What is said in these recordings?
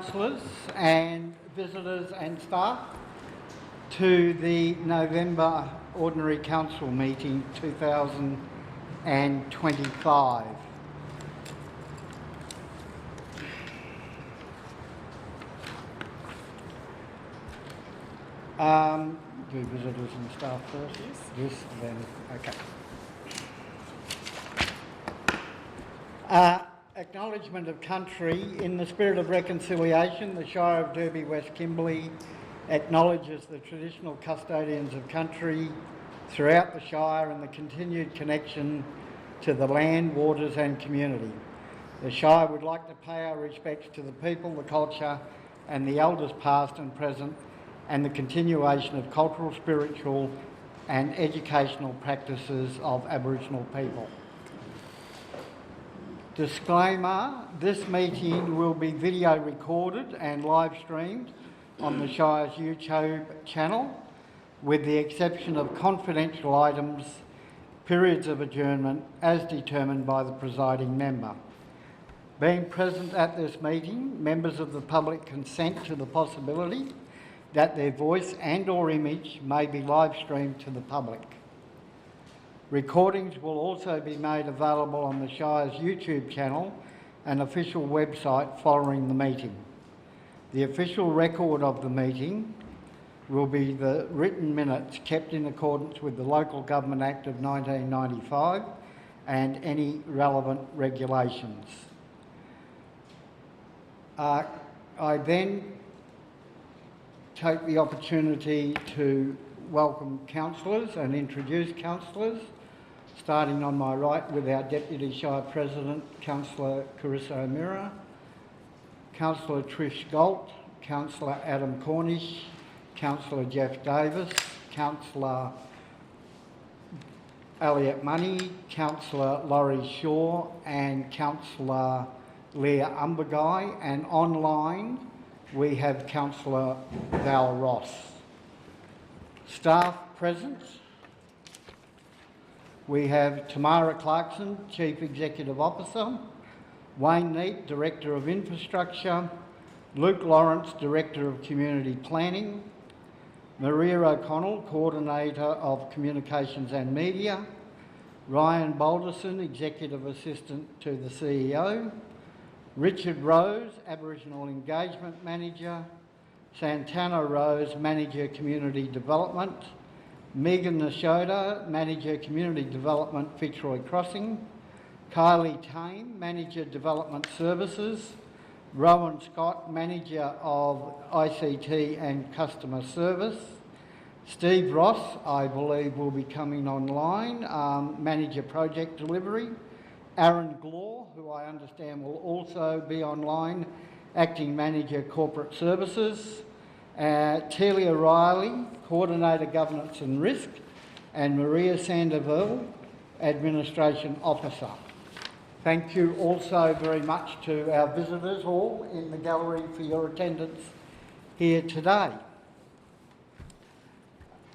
councillors and visitors and staff to the November Ordinary Council meeting 2025. Do visitors and staff first? Yes, then, okay. Acknowledgement of Country. In the spirit of reconciliation, the Shire of Derby West Kimberley acknowledges the traditional custodians of country throughout the Shire and the continued connection to the land, waters and community. The Shire would like to pay our respects to the people, the culture and the elders past and present, and the continuation of cultural, spiritual and educational practices of Aboriginal people. Disclaimer, this meeting will be video recorded and live streamed on the Shire's YouTube channel, with the exception of confidential items, periods of adjournment as determined by the presiding member. Being present at this meeting, members of the public consent to the possibility that their voice and or image may be live streamed to the public. Recordings will also be made available on the Shire's YouTube channel and official website following the meeting. The official record of the meeting will be the written minutes kept in accordance with the Local Government Act of 1995 and any relevant regulations. I then take the opportunity to welcome councillors and introduce councillors, starting on my right with our Deputy Shire President, Councillor Carissa O'Meara, Councillor Trish Galt, Councillor Adam Cornish, Councillor Jeff Davis, Councillor Elliot Money, Councillor Laurie Shaw and Councillor Leah Umberguy, and online we have Councillor Val Ross. Staff present, we have Tamara Clarkson, Chief Executive Officer, Wayne Neate, Director of Infrastructure, Luke Lawrence, Director of Community Planning, Maria O'Connell, Coordinator of Communications and Media, Ryan Balderson, Executive Assistant to the CEO, Richard Rose, Aboriginal Engagement Manager, Santana Rose, Manager Community Development, Megan Nashoda, Manager Community Development Fitzroy Crossing, Kylie Tame, Manager Development Services, Rowan Scott, Manager of ICT and Customer Service, Steve Ross, I believe will be coming online, Manager Project Delivery, Aaron Glaw, who I understand will also be online, Acting Manager Corporate Services, Telia Riley, Coordinator Governance and Risk, and Maria Sandoval, Administration Officer. Thank you also very much to our visitors all in the gallery for your attendance here today.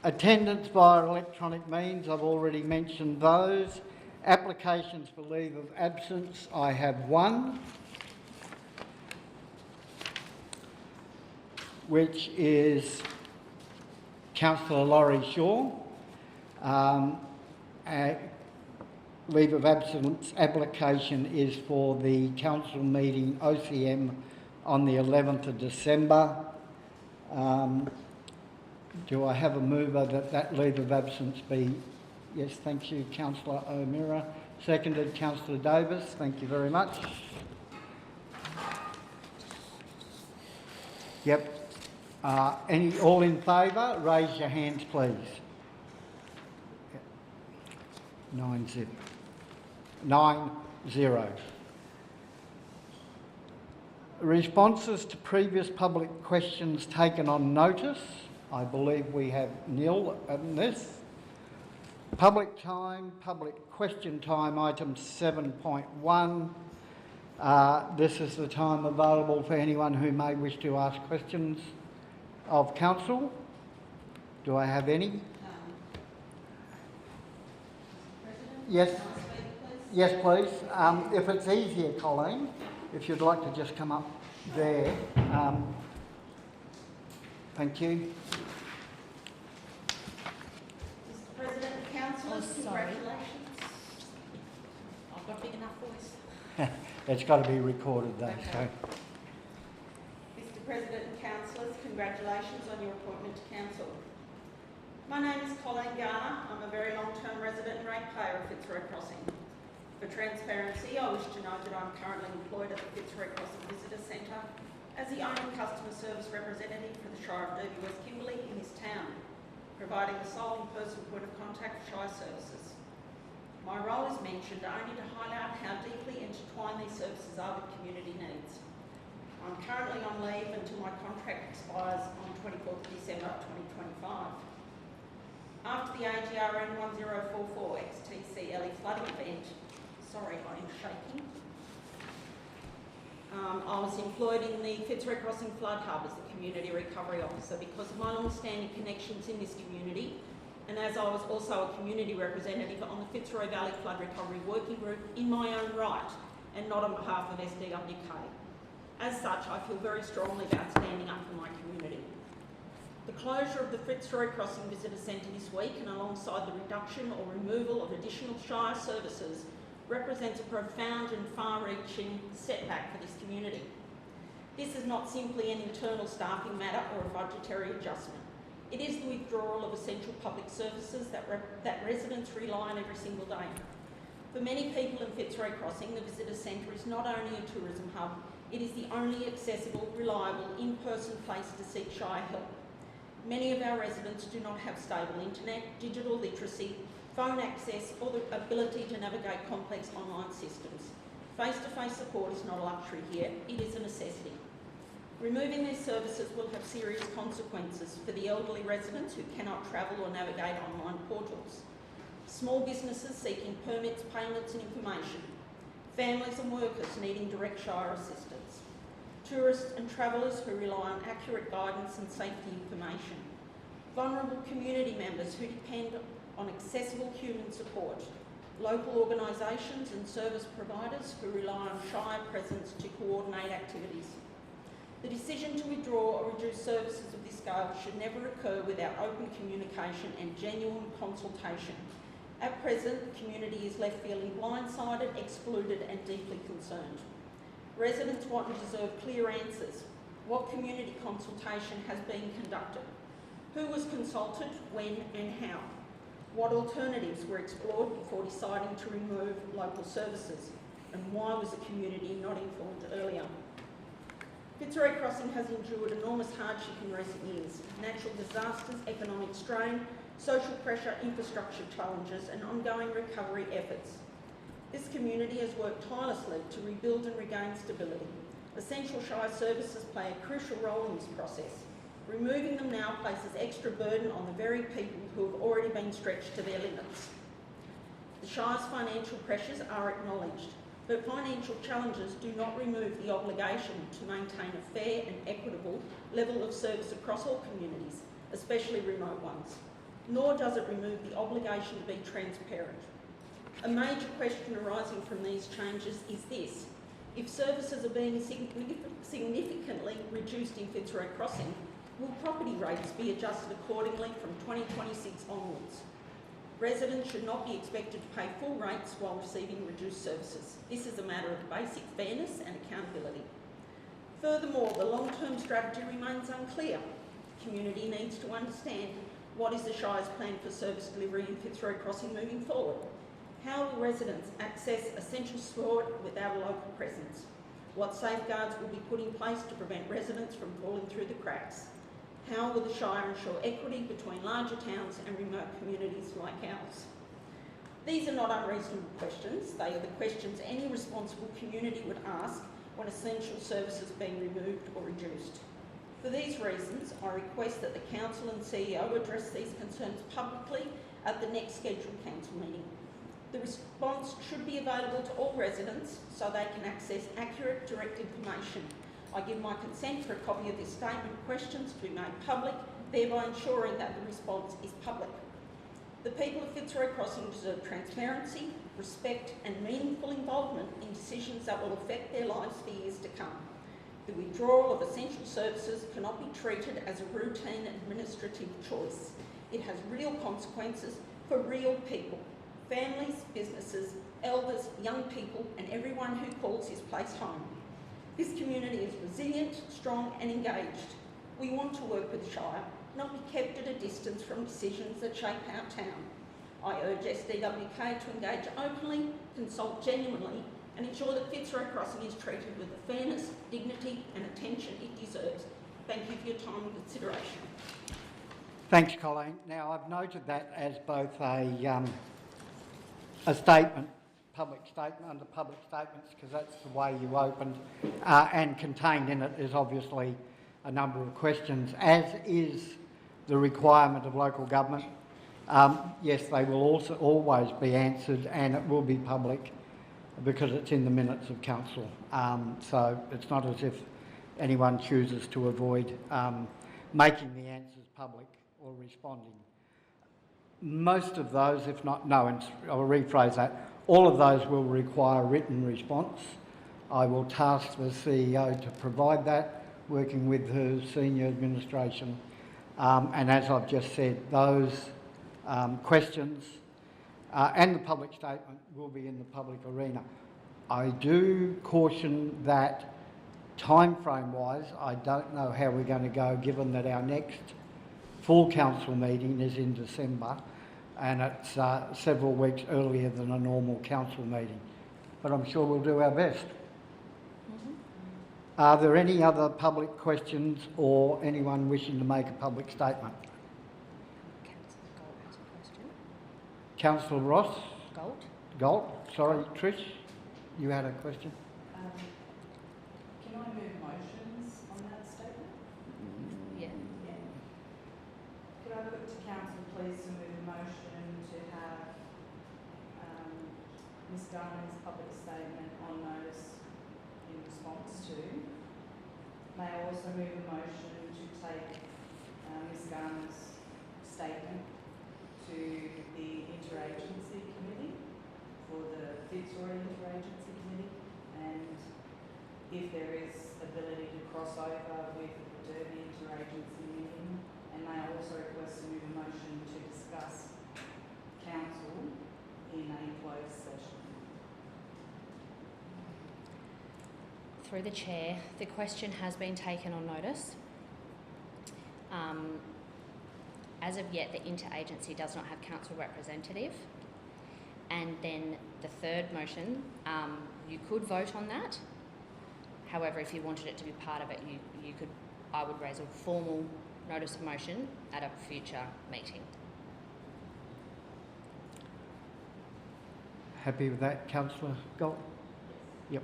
Attendance via electronic means, I've already mentioned those. Applications for leave of absence, I have one, which is Councillor Laurie Shaw. Leave of absence application is for the council meeting OCM on the 11th of December. Do I have a mover that leave of absence be? Yes, thank you, Councillor O'Meara. Seconded, Councillor Davis. Thank you very much. Yep. All in favour? Raise your hands, please. 9-0. Responses to previous public questions taken on notice. I believe we have nil in this. Public time, public question time, item 7.1. This is the time available for anyone who may wish to ask questions of council. Do I have any? Yes. Yes, please. If it's easier, Colleen, if you'd like to just come up there. Thank you. Mr. President and Councillors, Oh, sorry. congratulations. I've got a big enough voice. It's got to be recorded though, Okay. Mr. President and Councillors, congratulations on your appointment to Council. My name is Colleen Garner. I'm a very long-term resident and ratepayer of Fitzroy Crossing. For transparency, I wish to note that I'm currently employed at the Fitzroy Crossing Visitor Centre as the only customer service representative for the Shire of Derby West Kimberley in this town, providing the sole in-person point of contact for Shire services. My role is mentioned only to highlight how deeply intertwined these services are with community needs. I'm currently on leave until my contract expires on 24th December 2025. After the AGRN 1044 XTC LE flooding event, sorry, I am shaking. I was employed in the Fitzroy Crossing Flood Hub as the Community Recovery Officer because of my long-standing connections in this community, and as I was also a community representative on the Fitzroy Valley Flood Recovery Working Group in my own right, and not on behalf of SDWK. As such, I feel very strongly about standing up for my community. The closure of the Fitzroy Crossing Visitor Centre this week, and alongside the reduction or removal of additional Shire services, represents a profound and far-reaching setback for this community. This is not simply an internal staffing matter or a budgetary adjustment. It is the withdrawal of essential public services that residents rely on every single day. For many people in Fitzroy Crossing, the Visitor Centre is not only a tourism hub, it is the only accessible, reliable, in-person place to seek Shire help. Many of our residents do not have stable internet, digital literacy, phone access, or the ability to navigate complex online systems. Face-to-face support is not a luxury here, it is a necessity. Removing these services will have serious consequences for the elderly residents who cannot travel or navigate online portals, small businesses seeking permits, payments and information, families and workers needing direct Shire assistance, tourists and travellers who rely on accurate guidance and safety information, vulnerable community members who depend on accessible human support, local organisations and service providers who rely on Shire presence to coordinate activities. The decision to withdraw or reduce services of this scale should never occur without open communication and genuine consultation. At present, the community is left feeling blindsided, excluded and deeply concerned. Residents want and deserve clear answers. What community consultation has been conducted? Who was consulted, when and how? What alternatives were explored before deciding to remove local services? And why was the community not informed earlier? Fitzroy Crossing has endured enormous hardship in recent years. Natural disasters, economic strain, social pressure, infrastructure challenges and ongoing recovery efforts. This community has worked tirelessly to rebuild and regain stability. Essential Shire services play a crucial role in this process. Removing them now places extra burden on the very people who have already been stretched to their limits. The Shire's financial pressures are acknowledged, but financial challenges do not remove the obligation to maintain a fair and equitable level of service across all communities, especially remote ones. Nor does it remove the obligation to be transparent. A major question arising from these changes is this: if services are being significantly reduced in Fitzroy Crossing, will property rates be adjusted accordingly from 2026 onwards? Residents should not be expected to pay full rates while receiving reduced services. This is a matter of basic fairness and accountability. Furthermore, the long-term strategy remains unclear. The community needs to understand what is the Shire's plan for service delivery in Fitzroy Crossing moving forward. How will residents access essential support without a local presence? What safeguards will be put in place to prevent residents from falling through the cracks? How will the Shire ensure equity between larger towns and remote communities like ours? These are not unreasonable questions. They are the questions any responsible community would ask when essential services are being removed or reduced. For these reasons, I request that the Council and CEO address these concerns publicly at the next scheduled Council meeting. The response should be available to all residents so they can access accurate, direct information. I give my consent for a copy of this statement of questions to be made public, thereby ensuring that the response is public. The people of Fitzroy Crossing deserve transparency, respect and meaningful involvement in decisions that will affect their lives for years to come. The withdrawal of essential services cannot be treated as a routine administrative choice. It has real consequences for real people, families, businesses, elders, young people and everyone who calls this place home. This community is resilient, strong and engaged. We want to work with Shire, not be kept at a distance from decisions that shape our town. I urge SDWK to engage openly, consult genuinely and ensure that Fitzroy Crossing is treated with the fairness, dignity and attention it deserves. Thank you for your time and consideration. Thanks, Colleen. Now, I've noted that as both a statement, public statement under public statements, because that's the way you opened, and contained in it is obviously a number of questions, as is the requirement of local government. Yes, they will also always be answered and it will be public because it's in the minutes of council. So it's not as if anyone chooses to avoid making the answers public or responding. Most of those, if not, no, and I'll rephrase that, all of those will require written response. I will task the CEO to provide that, working with her senior administration. And as I've just said, those questions and the public statement will be in the public arena. I do caution that time frame wise, I don't know how we're going to go, given that our next full council meeting is in December and it's several weeks earlier than a normal council meeting. But I'm sure we'll do our best. Are there any other public questions or anyone wishing to make a public statement? Councillor Ross? Galt? Sorry, Trish, you had a question? Can I move motions on that statement? Yeah. Could I put to council please to move a motion to have Ms Diamond's public statement on notice in response to? May I also move a motion to take Ms Garner's statement to the interagency committee for the Fitzroy Interagency Committee, and if there is ability to cross over with the Derby Interagency meeting, and may I also request to move a motion to discuss council in a closed session. Through the chair, the question has been taken on notice. As of yet, the interagency does not have council representative. And then the third motion, you could vote on that. However, if you wanted it to be part of it, you could. I would raise a formal notice of motion at a future meeting. Happy with that, Councillor Galt? Yep.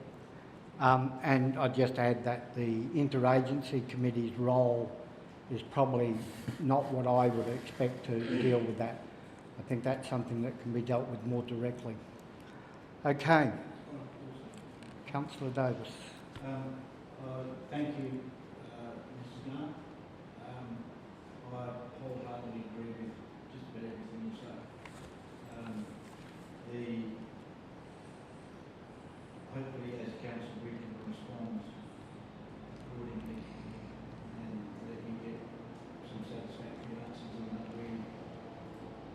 And I'd just add that the interagency committee's role is probably not what I would expect to deal with that. I think that's something that can be dealt with more directly. Okay. Councillor Davis. Thank you, Mrs. Gunn. I wholeheartedly agree with just about everything you say. Hopefully as council we can respond accordingly and let you get some satisfactory answers and that we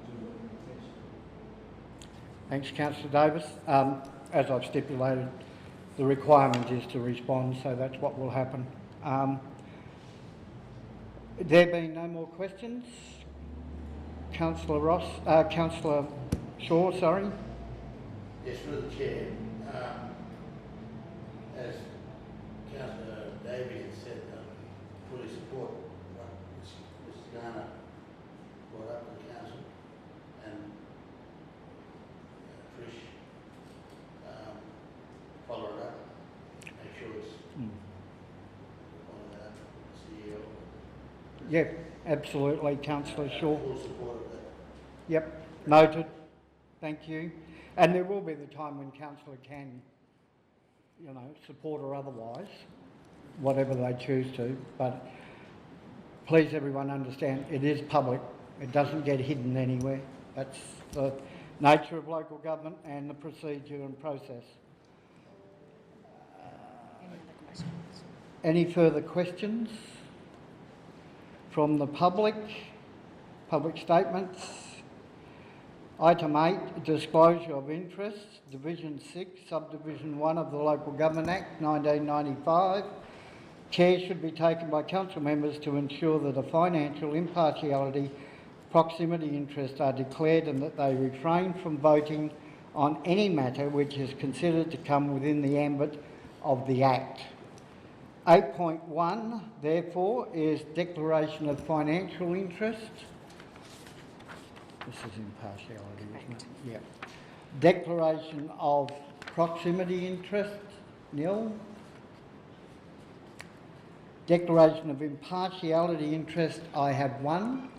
do what we request. Thanks, Councillor Davis. As I've stipulated, the requirement is to respond, so that's what will happen. There being no more questions, Councillor Ross, Councillor Shaw, sorry. Yes, through the chair. As Councillor Davies has said, fully support what Mrs. Garner brought up to the council, and Trish follow it up, make sure it's followed up, CEO. Yep, absolutely, Councillor Shaw. Full support of that. Yep, noted. Thank you. And there will be the time when Councillor can, you know, support or otherwise, whatever they choose to. But please, everyone, understand it is public. It doesn't get hidden anywhere. That's the nature of local government and the procedure and process. Any other questions? Any further questions from the public? Public statements? Item 8, disclosure of interests, Division 6, Subdivision 1 of the Local Government Act 1995. Care should be taken by council members to ensure that a financial impartiality, proximity interests are declared and that they refrain from voting on any matter which is considered to come within the ambit of the Act. 8.1, therefore, is declaration of financial interest. This is impartiality, isn't it? Yeah. Declaration of proximity interest, nil. Declaration of impartiality interest, I have one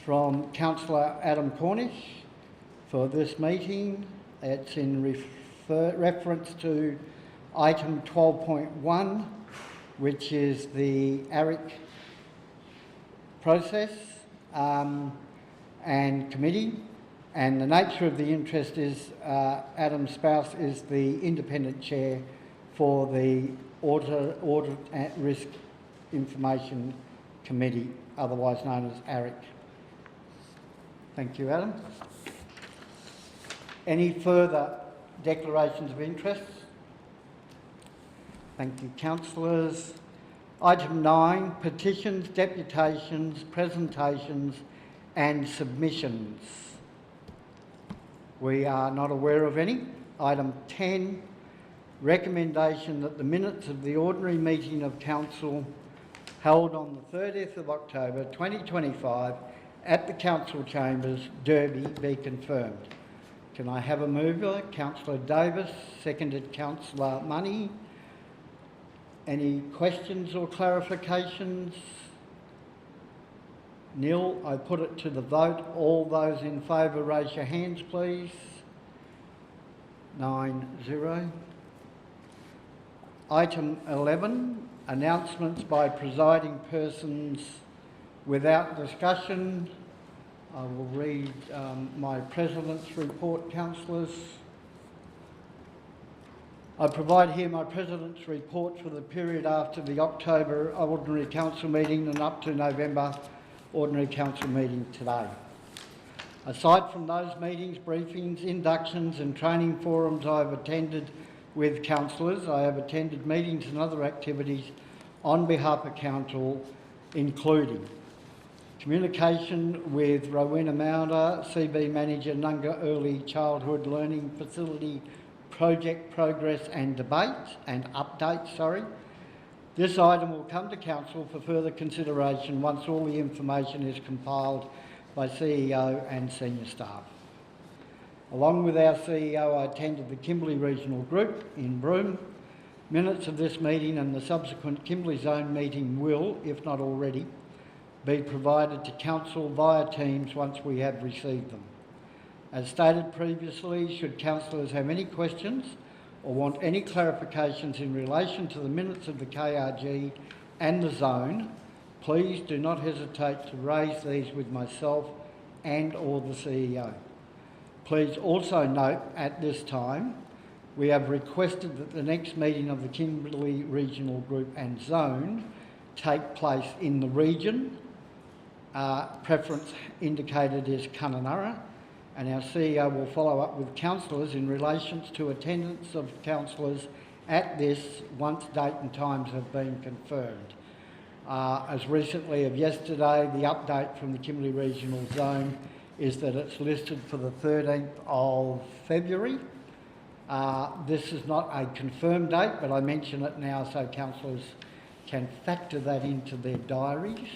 from Councillor Adam Cornish for this meeting. It's in reference to item 12.1, which is the ARIC process and committee. And the nature of the interest is Adam's spouse is the independent chair for the Audit and Risk Information Committee, otherwise known as ARIC. Thank you, Adam. Any further declarations of interest? Thank you, councillors. Item 9, petitions, deputations, presentations and submissions. We are not aware of any. Item 10, recommendation that the minutes of the ordinary meeting of council held on the 30th of October 2025 at the council chambers, Derby, be confirmed. Can I have a mover? Councillor Davis, seconded Councillor Money. Any questions or clarifications? Nil. I put it to the vote. All those in favour, raise your hands, please. 9-0. Item 11, announcements by presiding persons without discussion. I will read my President's report, councillors. I provide here my President's report for the period after the October Ordinary Council meeting and up to November Ordinary Council meeting today. Aside from those meetings, briefings, inductions and training forums I have attended with councillors, I have attended meetings and other activities on behalf of council, including communication with Rowena Maunder, CB Manager, Nunga Early Childhood Learning Facility project progress and update. This item will come to council for further consideration once all the information is compiled by CEO and senior staff. Along with our CEO, I attended the Kimberley Regional Group in Broome. Minutes of this meeting and the subsequent Kimberley Zone meeting will, if not already, be provided to council via Teams once we have received them. As stated previously, should councillors have any questions or want any clarifications in relation to the minutes of the KRG and the zone, please do not hesitate to raise these with myself and or the CEO. Please also note at this time, we have requested that the next meeting of the Kimberley Regional Group and Zone take place in the region. Preference indicated is Kununurra, and our CEO will follow up with councillors in relation to attendance of councillors at this once date and times have been confirmed. As recently of yesterday, the update from the Kimberley Regional Zone is that it's listed for the 13th of February. This is not a confirmed date, but I mention it now so councillors can factor that into their diaries.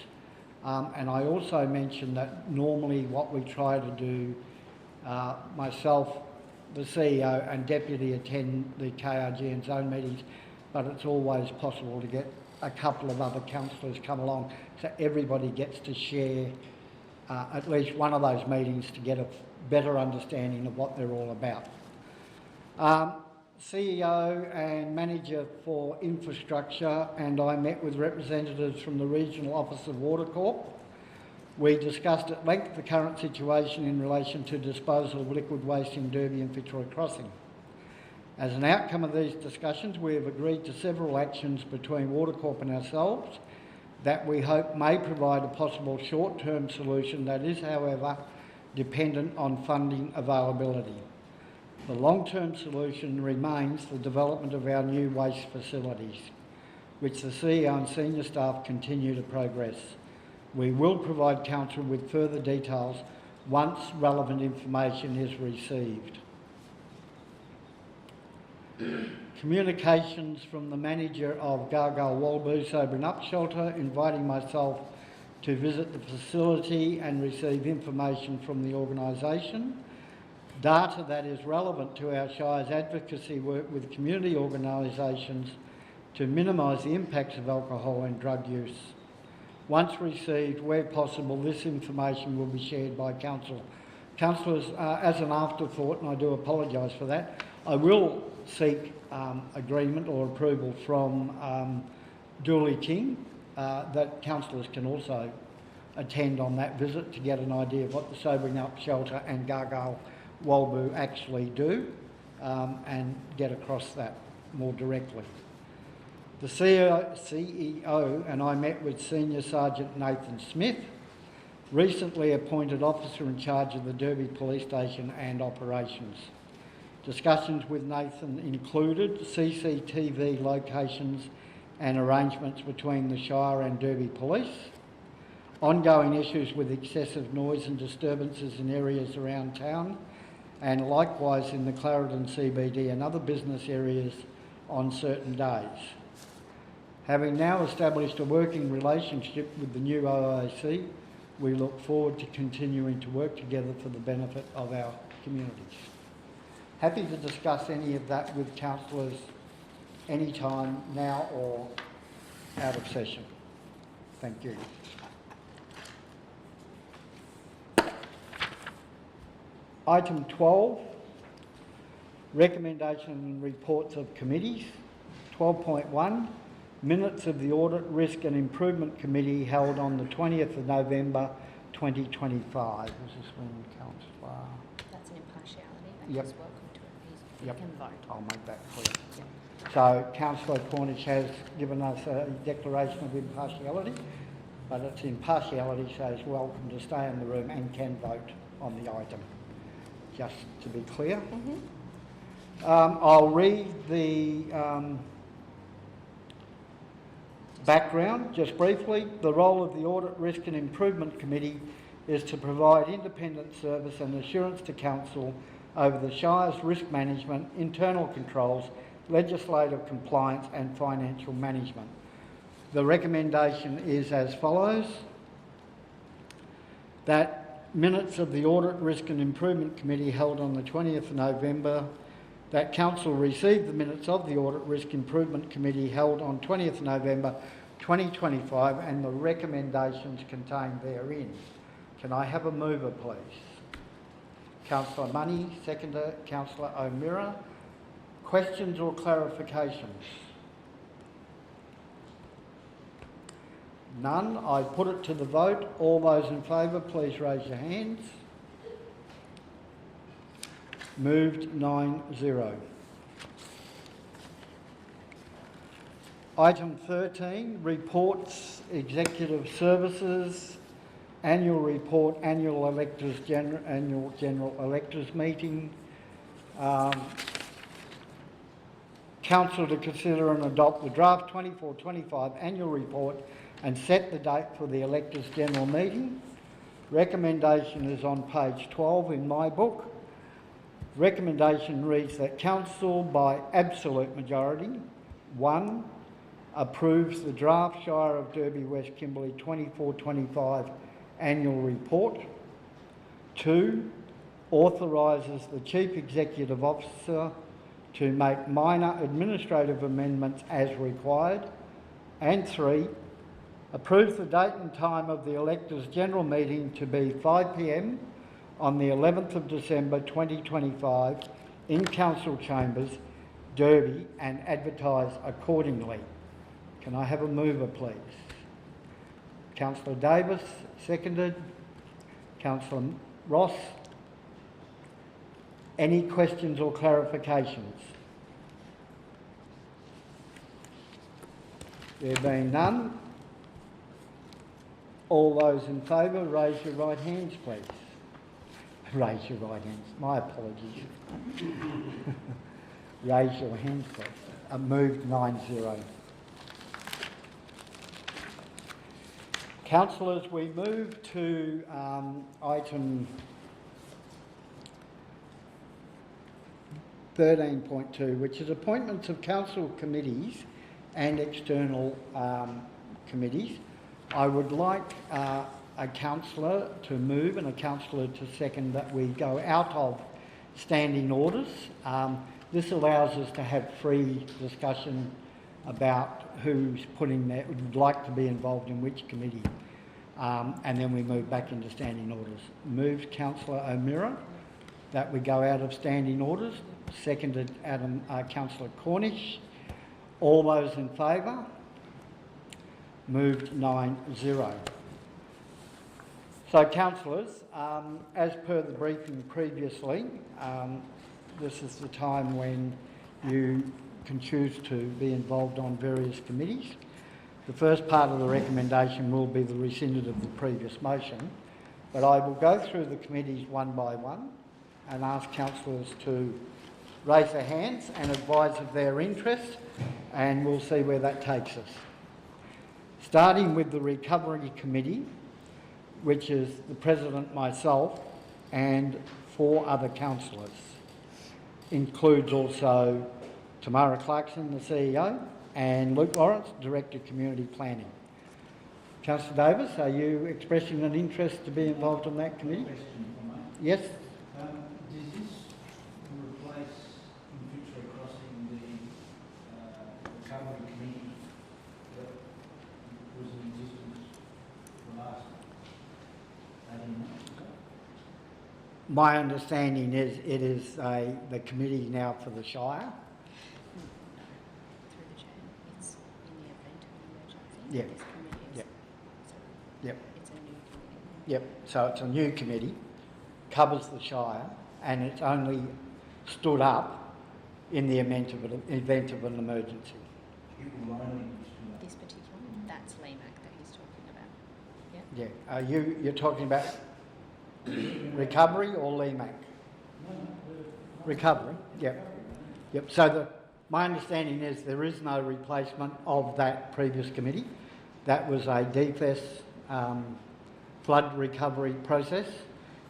And I also mention that normally what we try to do, myself, the CEO and Deputy attend the KRG and Zone meetings, but it's always possible to get a couple of other councillors come along so everybody gets to share at least one of those meetings to get a better understanding of what they're all about. CEO and Manager for Infrastructure and I met with representatives from the Regional Office of Water Corp. We discussed at length the current situation in relation to disposal of liquid waste in Derby and Fitzroy Crossing. As an outcome of these discussions, we have agreed to several actions between Watercorp and ourselves that we hope may provide a possible short-term solution that is, however, dependent on funding availability. The long-term solution remains the development of our new waste facilities, which the CEO and senior staff continue to progress. We will provide Council with further details once relevant information is received. Communications from the manager of Gargal Walboo Sobering Up Shelter inviting myself to visit the facility and receive information from the organisation. Data that is relevant to our Shire's advocacy work with community organisations to minimise the impacts of alcohol and drug use. Once received, where possible, this information will be shared by Council. Councillors, as an afterthought, and I do apologise for that, I will seek agreement or approval from Dooley King that councillors can also attend on that visit to get an idea of what the Sobering Up Shelter and Gargal Walboo actually do and get across that more directly. The CEO and I met with Senior Sergeant Nathan Smith, recently appointed officer in charge of the Derby Police Station and operations. Discussions with Nathan included CCTV locations and arrangements between the Shire and Derby Police, ongoing issues with excessive noise and disturbances in areas around town, and likewise in the Clarendon CBD and other business areas on certain days. Having now established a working relationship with the new OIC, we look forward to continuing to work together for the benefit of our communities. Happy to discuss any of that with councillors anytime now or out of session. Thank you. Item 12, recommendation and reports of committees. 12.1, minutes of the Audit, Risk and Improvement Committee held on the 20th of November 2025. Is this when Councillor? That's an impartiality. Yep. He's welcome to it. He Yep. can vote. I'll make that clear. So Councillor Cornish has given us a declaration of impartiality, but it's impartiality, so he's welcome to stay in the room and can vote on the item. Just to be clear. I'll read the background just briefly. The role of the Audit, Risk and Improvement Committee is to provide independent service and assurance to Council over the Shire's risk management, internal controls, legislative compliance and financial management. The recommendation is as follows: that minutes of the Audit, Risk and Improvement Committee held on the 20th of November, that Council received the minutes of the Audit, Risk Improvement Committee held on 20th of November 2025 and the recommendations contained therein. Can I have a mover, please? Councillor Money, seconder, Councillor O'Meara. Questions or clarifications? None. I put it to the vote. All those in favour, please raise your hands. Moved 9-0. Item 13, reports, executive services, annual report, annual general electors meeting. Council to consider and adopt the draft 24-25 annual report and set the date for the electors general meeting. Recommendation is on page 12 in my book. Recommendation reads that Council by absolute majority, 1, approves the draft Shire of Derby West Kimberley 24-25 annual report. 2, authorises the Chief Executive Officer to make minor administrative amendments as required. And 3, approves the date and time of the electors general meeting to be 5 p.m. on the 11th of December 2025 in Council Chambers, Derby, and advertise accordingly. Can I have a mover, please? Councillor Davis, seconded. Councillor Ross. Any questions or clarifications? There being none, all those in favour, raise your right hands, please. Raise your right hands. My apologies. Raise your hands, please. Moved 9-0. Councillors, we move to item 13.2, which is appointments of council committees and external committees. I would like a councillor to move and a councillor to second that we go out of standing orders. This allows us to have free discussion about who's would like to be involved in which committee, and then we move back into standing orders. Moved Councillor O'Meara that we go out of standing orders. Seconded Councillor Cornish. All those in favour? Moved 9-0. So, councillors, as per the briefing previously, this is the time when you can choose to be involved on various committees. The first part of the recommendation will be the rescinded of the previous motion, but I will go through the committees one by one and ask councillors to raise their hands and advise of their interest, and we'll see where that takes us. Starting with the Recovery Committee, which is the President, myself, and 4 other councillors. Includes also Tamara Clarkson, the CEO, and Luke Lawrence, Director of Community Planning. Councillor Davis, are you expressing an interest to be involved in that committee? Yes? Does this replace in Fitzroy Crossing the recovery committee that was in existence the last 18 months ago? My understanding is it is the committee now for the Shire. Through the chair, it's in the event of an emergency. Yeah. This committee is, Yep. so Yep. it's a new committee. Yep. So it's a new committee, covers the Shire, and it's only stood up in the event of an emergency. It will only be stood up. This particular one, that's LEMAC that he's talking about. Yeah. Yeah. You're talking about recovery or LEMAC? No, Recovery. Yep. Yep. So my understanding is there is no replacement of that previous committee. That was a DFES flood recovery process.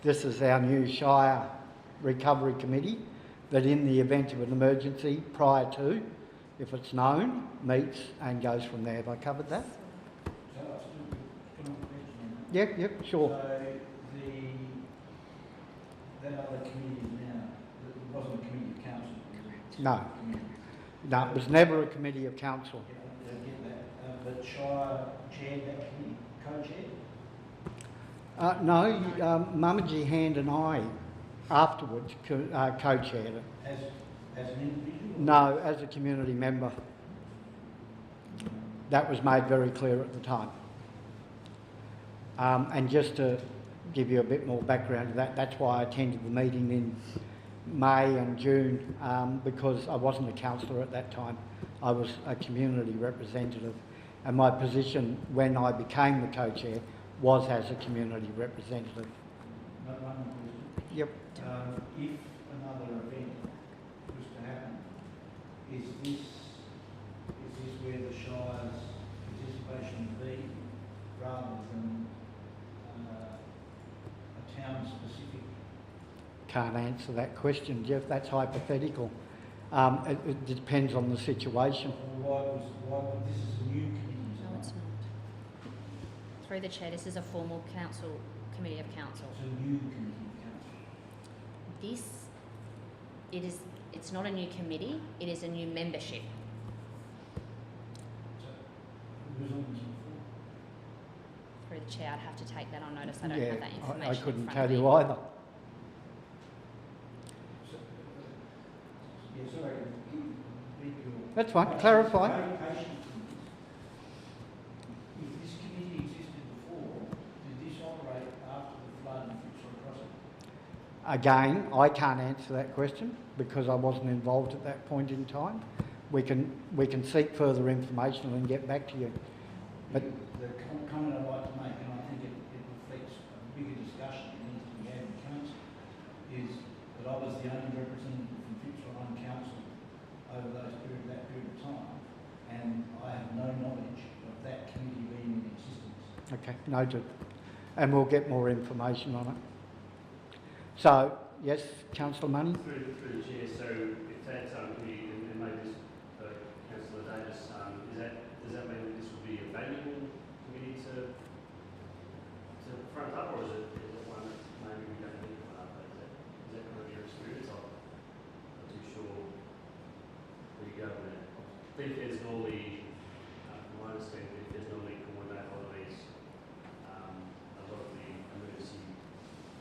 This is our new Shire Recovery Committee that in the event of an emergency prior to, if it's known, meets and goes from there. Have I covered that? So I've still got a question on that. Yep, sure. So that other committee now, it wasn't a committee of council, was it? No. No, it was never a committee of council. Yeah, I get that. But Shire chaired that committee, co-chaired? No, Mummagy Hand and I afterwards co-chaired it. As an individual? No, as a community member. That was made very clear at the time. And just to give you a bit more background to that, that's why I attended the meeting in May and June, because I wasn't a councillor at that time. I was a community representative, and my position when I became the co-chair was as a community representative. One more question. Yep. If another event was to happen, is this where the Shire's participation would be, rather than a town-specific? Can't answer that question, Jeff. That's hypothetical. It depends on the situation. Why this is a new committee? No, it's not. Through the chair, this is a formal committee of council. It's a new committee of council. It's not a new committee, it is a new membership. So who was on this before? Through the chair, I'd have to take that on notice. I don't have that information. I couldn't in front tell of you me. either. So, yeah, sorry. That's fine. Clarify. If this committee existed before, did this operate after the flood in Fitzroy Crossing? Again, I can't answer that question because I wasn't involved at that point in time. we can seek further information and get back to you. But The comment I'd like to make, and I think it reflects a bigger discussion that needs to be had in council, is that I was the only representative from Fitzroy Council over that period of time, and I have no knowledge of that committee being in existence. okay, noted. And we'll get more information on it. So, yes, Councillor Money? Through the chair, so if that committee, and maybe this Councillor Davis, does that mean that this would be a valuable committee to front up, or is it one that maybe we don't need to front up? Is that kind of your experience? I'm not too sure where you go with that. I think there's normally, from my understanding, there's normally coordinate a lot of these, a lot of the emergency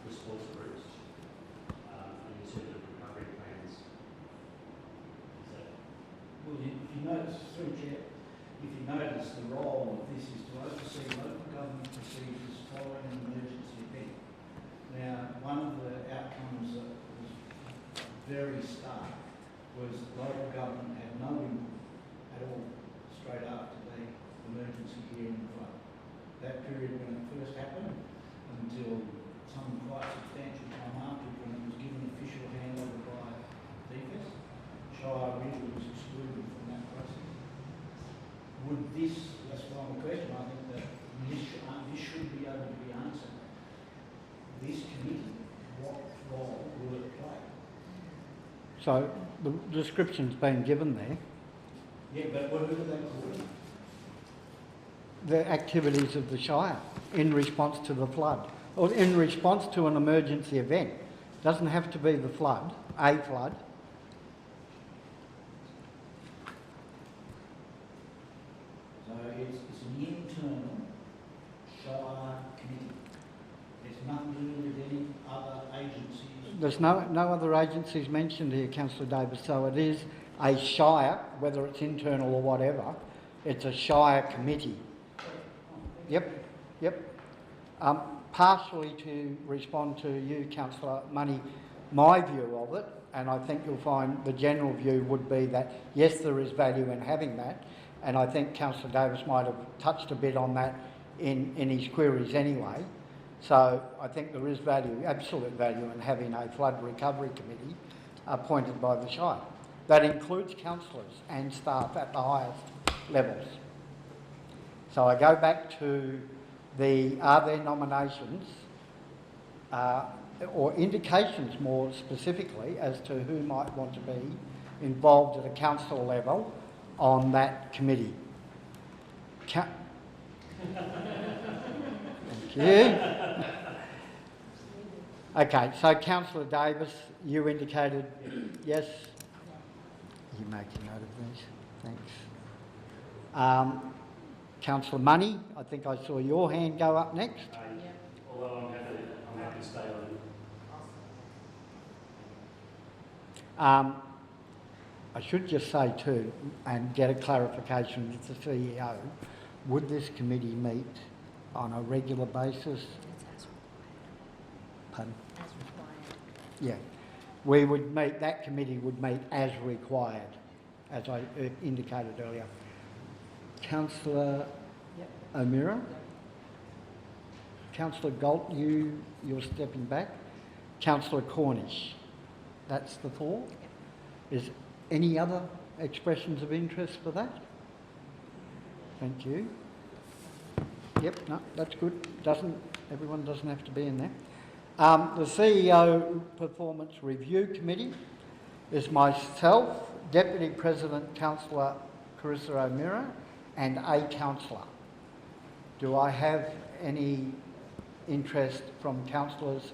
response groups. In terms of recovery plans, is that Well, if you notice, through Chair, if you notice, the role of this is to oversee local government procedures following an emergency event. Now, one of the outcomes that was very stark was local government had no input at all straight after the emergency here in the flood. That period when it first happened until some quite substantial time after, when it was given official handover by DFS, Shire really was excluded from that process. Would this, that's why the question, I think that this should be able to be answered. This committee, what role will it play? So, the description's been given there. Yeah, but what do they call it? The activities of the Shire in response to the flood, or in response to an emergency event. Doesn't have to be the flood, a flood. So it's an internal Shire committee. It's nothing to do with any other agencies. There's no other agencies mentioned here, Councillor Davis, so it is a Shire, whether it's internal or whatever, it's a Shire committee. Yep. Partially to respond to you, Councillor Money, my view of it, and I think you'll find the general view would be that yes, there is value in having that, and I think Councillor Davis might have touched a bit on that in his queries anyway. So I think there is value, absolute value, in having a flood recovery committee appointed by the Shire. That includes councillors and staff at the highest levels. So I go back to are there nominations or indications more specifically as to who might want to be involved at a council level on that committee? Thank you. Okay, so Councillor Davis, you indicated yes? You make a note of these, thanks. Councillor Money, I think I saw your hand go up next. although I'm happy to stay on. I should just say too, and get a clarification with the CEO, would this committee meet on a regular basis? It's as required. Pardon? As required. Yeah. We would meet, that committee would meet as required, as I indicated earlier. Councillor O'Meara? Councillor Galt, you're stepping back. Councillor Cornish, that's the four. Is any other expressions of interest for that? Thank you. Yep, no, that's good. Everyone doesn't have to be in there. The CEO Performance Review Committee is myself, Deputy President Councillor Carissa O'Meara, and a councillor. Do I have any interest from councillors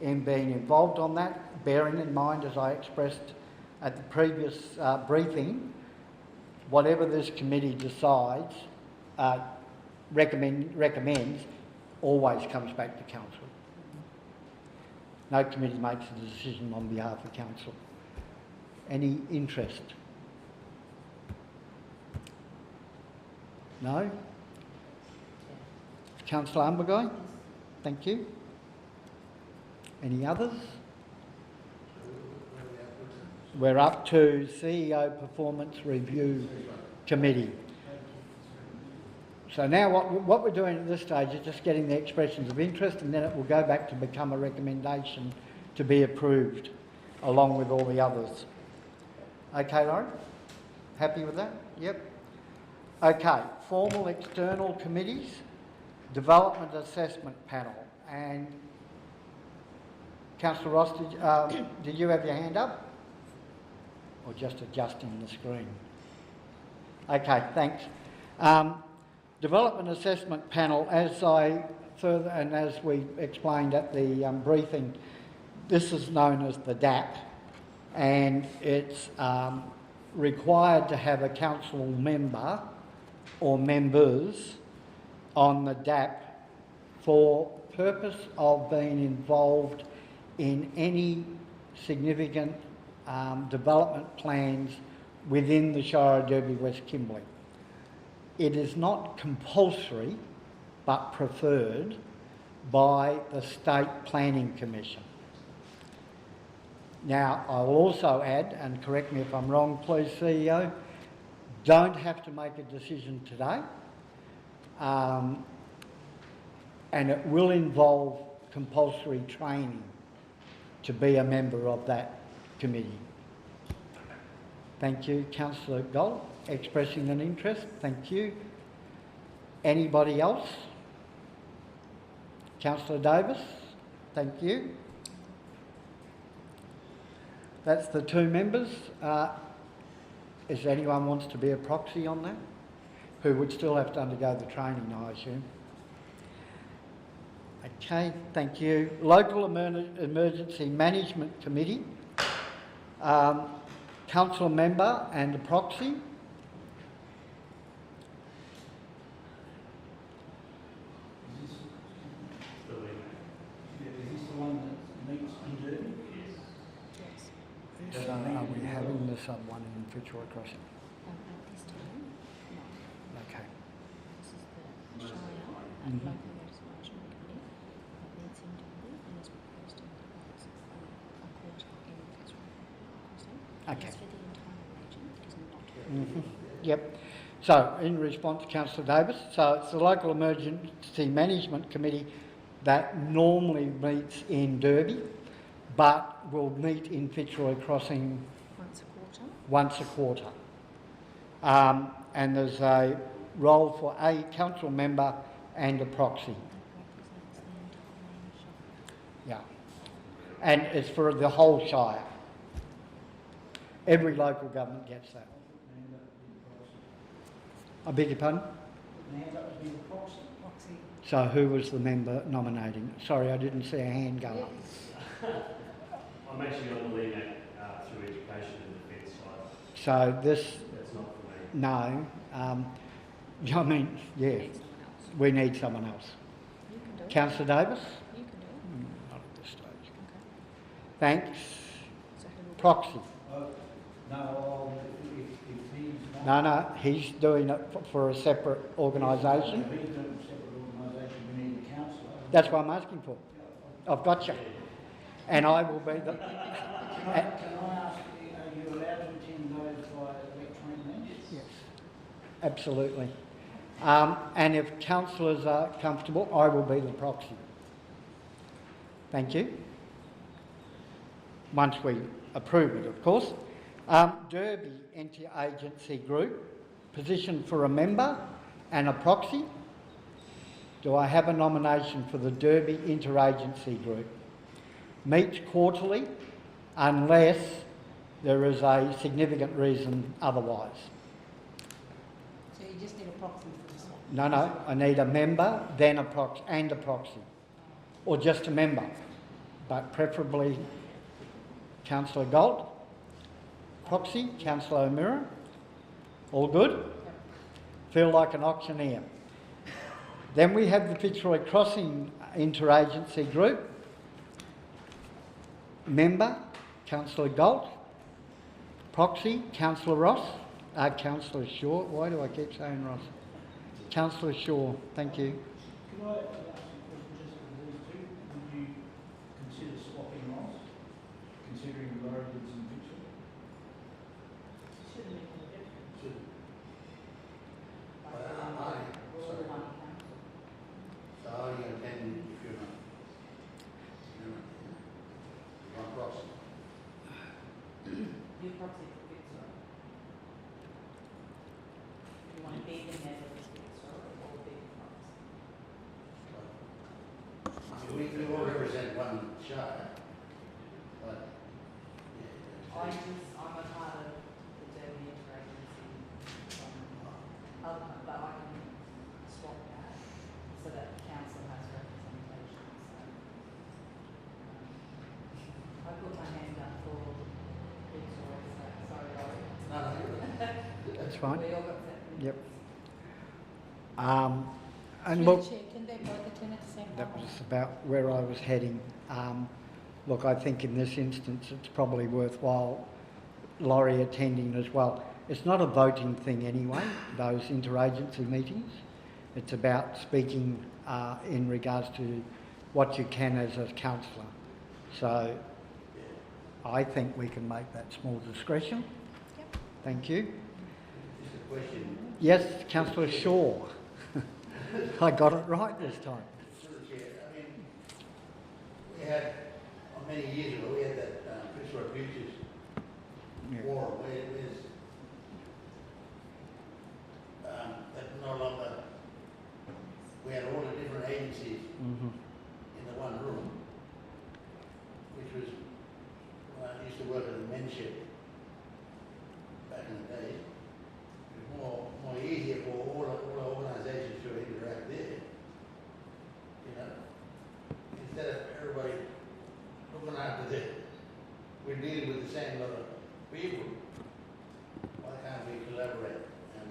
in being involved on that? Bearing in mind, as I expressed at the previous briefing, whatever this committee decides, recommends, always comes back to council. No committee makes a decision on behalf of council. Any interest? No? Councillor Umberguy? Thank you. Any others? We're up to CEO Performance Review Committee. So now what we're doing at this stage is just getting the expressions of interest, and then it will go back to become a recommendation to be approved along with all the others. Okay, Lauren? Happy with that? Yep. Okay, formal external committees, Development Assessment Panel. And Councillor Ross, did you have your hand up? Or just adjusting the screen? Okay, thanks. Development Assessment Panel, as we explained at the briefing, this is known as the DAP, and it's required to have a council member or members on the DAP for purpose of being involved in any significant development plans within the Shire of Derby West Kimberley. It is not compulsory but preferred by the State Planning Commission. Now, I'll also add, and correct me if I'm wrong please CEO, don't have to make a decision today, and it will involve compulsory training to be a member of that committee. Thank you, Councillor Gold, expressing an interest. Thank you. Anybody else? Councillor Davis, thank you. That's the two members. Is anyone wants to be a proxy on that? Who would still have to undergo the training, I assume. Okay, thank you. Local Emergency Management Committee. Council member and a proxy. Is this the one that meets in Derby? Yes. So are we having this other one in Fitzroy Crossing? At this time, no. Okay. This is the Shire and Local Emergency Management Committee that meets in Derby and is proposed to meet once a quarter in Fitzroy Crossing. Okay. As for the entire region, it is not. Yep. So, in response to Councillor Davis, so it's the Local Emergency Management Committee that normally meets in Derby, but will meet in Fitzroy Crossing Once a quarter. And there's a role for a council member and a proxy. That represents the entire Shire. Yeah. And it's for the whole Shire. Every local government gets that. I beg your pardon? Hand up to be the proxy. So who was the member nominating? Sorry, I didn't see a hand go up. I'm actually on the lead through education and defence side. So this, That's not for me. no. I mean, yeah, Need someone else. we need someone else. You can do it. Councillor Davis? You can do it. Not at this stage. Okay. Thanks. So who will Proxy? No, if he's not... No, he's doing it for a separate organisation. If he's doing a separate organisation, we need a councillor. That's what I'm asking for. I've got you. And I will be the... Can I ask, are you allowed to attend those by electronic means? Yes, absolutely. And if councillors are comfortable, I will be the proxy. Thank you. Once we approve it, of course. Derby Inter-Agency Group, position for a member and a proxy. Do I have a nomination for the Derby Inter-Agency Group? Meets quarterly unless there is a significant reason otherwise. So you just need a proxy for this one? No, I need a member, then a proxy, and a proxy. Or just a member, but preferably Councillor Gold. Proxy, Councillor O'Meara. All good? Feel like an auctioneer. Then we have the Fitzroy Crossing Interagency Group. Member, Councillor Gold. Proxy, Councillor Ross. Councillor Shaw. Why do I keep saying Ross? Councillor Shaw, thank you. Could I ask a question just for these two? Would you consider swapping roles, considering the origins in Victoria? proxy for Fitzroy. Do you want to be the member for Fitzroy or be the proxy? We all represent one shire, but, I'm a part of the Derby Interagency, but I can swap that so that the council has representation. So I put my hand up for Fitzroy, so sorry, Laurie. no, you're right. That's fine. We all got that. Yep. And Through look, the chair, can they both attend at the same time? that was about where I was heading. Look, I think in this instance it's probably worthwhile Laurie attending as well. It's not a voting thing anyway, those interagency meetings. It's about speaking in regards to what you can as a councillor. So I think we can make that small discretion. Yep. Thank you. Just a question. Yes, Councillor Shaw. I got it right this time. Through the chair, I mean, we had, many years ago, we had that Fitzroy Futures Yeah. forum where there's, that no longer, we had all the different agencies Mhm. in the one room, which was, I used to work at the menship back in the day. It was more easier for all the organisations to interact there. You know, instead of everybody looking after we're dealing with the same lot of people. Why can't we collaborate and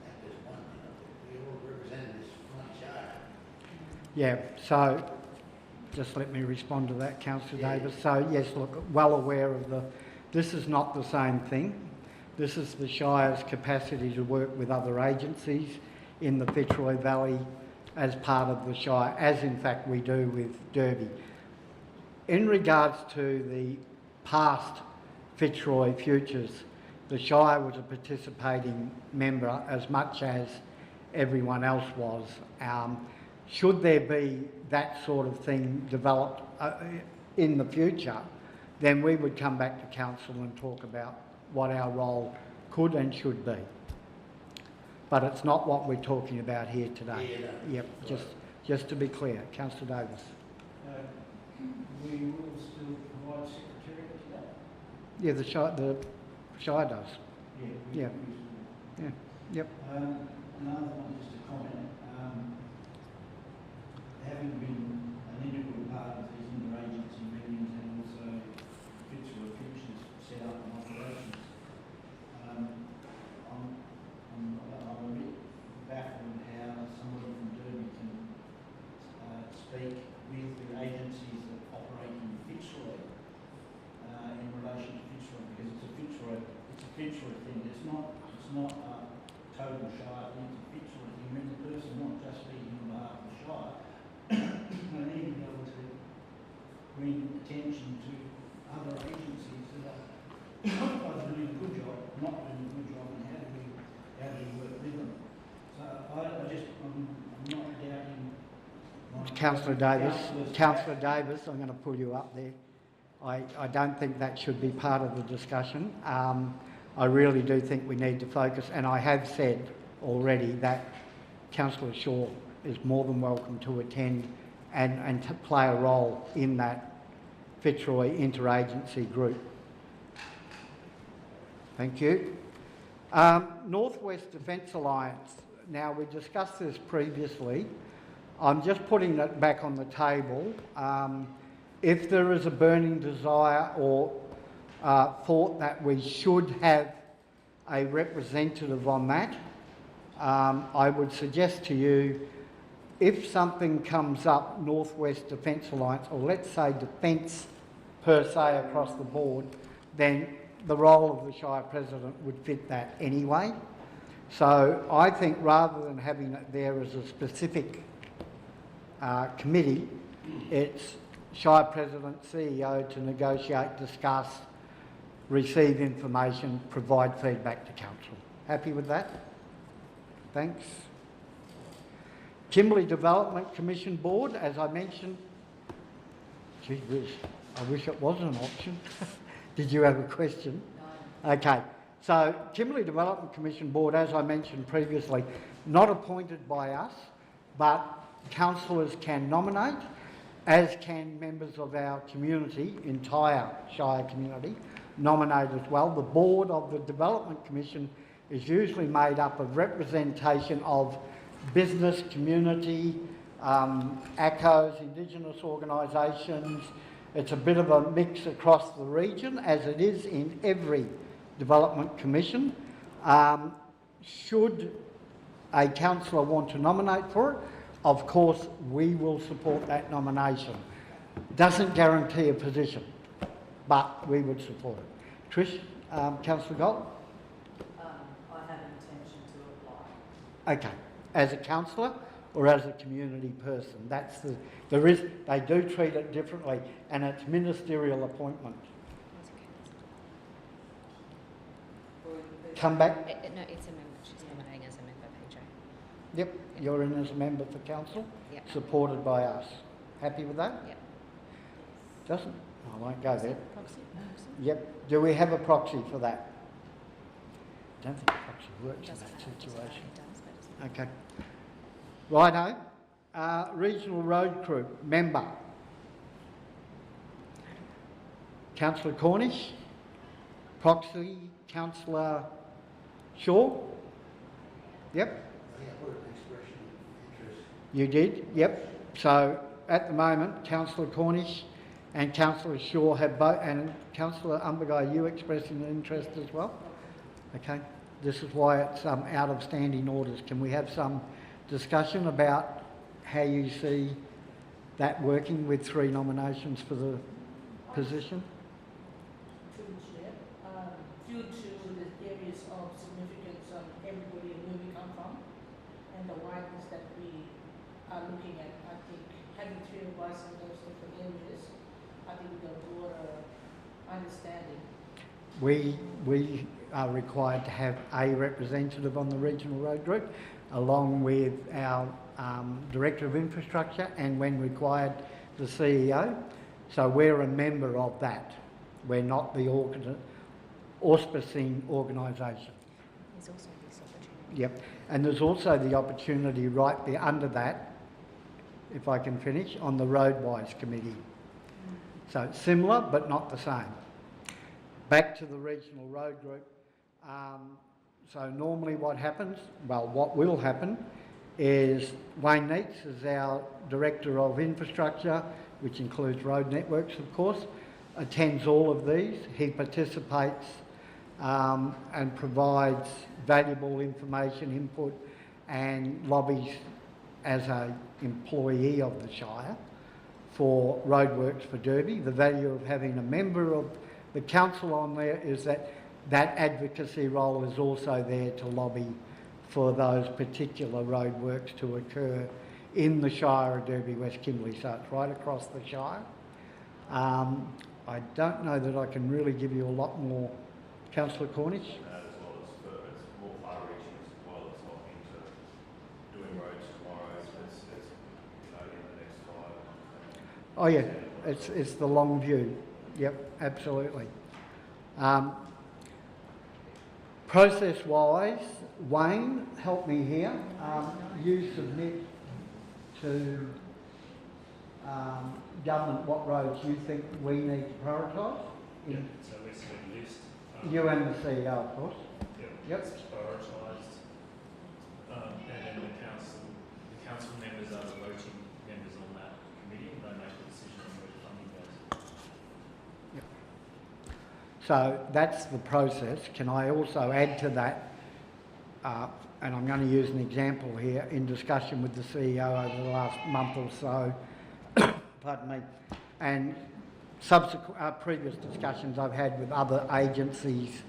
act as one? You know, we all represent this one shire. Yeah, so just let me respond to that, Councillor Yeah. Davis. So yes, look, well aware of this is not the same thing. This is the Shire's capacity to work with other agencies in the Fitzroy Valley as part of the Shire, as in fact we do with Derby. In regards to the past Fitzroy Futures, the Shire was a participating member as much as everyone else was. Should there be that sort of thing developed in the future, then we would come back to council and talk about what our role could and should be. But it's not what we're talking about here today. Yeah, no. Yep, just to be clear. Councillor Davis. We will still provide secretariat to that? Yeah, the Shire does. Yeah. Yeah. Yeah. Yep. Another one, just a comment. Having been an integral part of these interagency meetings and also Fitzroy Futures set up and operations, I'm a bit baffled how somebody from Derby can speak with the agencies that operate in Fitzroy in relation to Fitzroy, because it's a Fitzroy thing. It's not a total Shire thing. It's a Fitzroy thing. When the person not just speaking on behalf of the Shire, they need to be able to bring attention to other agencies that are either doing a good job, not doing a good job, and how do we work with them. So I'm not doubting. Councillor Davis, I'm going to pull you up there. I don't think that should be part of the discussion. I really do think we need to focus, and I have said already that Councillor Shaw is more than welcome to attend and to play a role in that Fitzroy interagency group. Thank you. Northwest Defence Alliance. Now, we discussed this previously. I'm just putting it back on the table. If there is a burning desire or thought that we should have a representative on that, I would suggest to you, if something comes up Northwest Defence Alliance, or let's say defence per se across the board, then the role of the Shire President would fit that anyway. So I think rather than having it there as a specific committee, it's Shire President, CEO to negotiate, discuss, receive information, provide feedback to Council. Happy with that? Thanks. Kimberley Development Commission Board, as I mentioned, gee whiz, I wish it was an option. Did you have a question? No. Okay. So, Kimberley Development Commission Board, as I mentioned previously, not appointed by us, but councillors can nominate, as can members of our community, entire Shire community, nominate as well. The board of the Development Commission is usually made up of representation of business, community, ACOs, Indigenous organisations. It's a bit of a mix across the region, as it is in every Development Commission. Should a councillor want to nominate for it, of course we will support that nomination. Doesn't guarantee a position, but we would support it. Trish, Councillor Gold? I have an intention to apply. Okay, as a councillor or as a community person? That's they do treat it differently, and it's ministerial appointment. Come back. No, it's a member. She's nominating as a member, PJ. Yep, you're in as a member for council, Yep. supported by us. Happy with that? Yep. Doesn't? I won't go there. Proxy? Yep. Do we have a proxy for that? Don't think a proxy works in Doesn't that matter. situation. It does, but it's Okay. Righto. Regional Road Crew, member. Councillor Cornish. Proxy, Councillor Shaw. Yep. I think I put an expression of interest. You did, yep. So at the moment, Councillor Cornish and Councillor Shaw have both, and Councillor Umberguy, you expressing an interest as well? Okay, this is why it's out of standing orders. Can we have some discussion about how you see that working with 3 nominations for the position? Through the chair, due to the areas of significance of everybody and where we come from, and the wideness that we are looking at, I think having 3 of us in those different areas, I think we got a broader understanding. We are required to have a representative on the Regional Road Group, along with our Director of Infrastructure, and when required, the CEO. So we're a member of that. We're not the auspicing organisation. there's also this opportunity. Yep. And there's also the opportunity right there under that, if I can finish, on the Roadwise Committee. So it's similar but not the same. Back to the Regional Road Group. So normally what happens, well, what will happen is Wayne Neitz is our Director of Infrastructure, which includes road networks, of course, attends all of these. He participates and provides valuable information, input, and lobbies as an employee of the Shire for roadworks for Derby. The value of having a member of the council on there is that that advocacy role is also there to lobby for those particular roadworks to occur in the Shire of Derby, West Kimberley, so it's right across the Shire. I don't know that I can really give you a lot more. Councillor Cornish? As well as it's more far-reaching as well. It's not into doing roads tomorrow. It's in the next 5. Oh yeah, it's the long view. Yep, absolutely. Process-wise, Wayne, help me here. You submit to government what roads you think we need to prioritise. Yeah, so we set a list. You and the CEO, of course. Yep. Yep. It's prioritised, and then the council members are the voting members on that committee, and they make the decision on where the funding goes. So that's the process. Can I also add to that, and I'm going to use an example here, in discussion with the CEO over the last month or so, pardon me, and subsequent previous discussions I've had with other agencies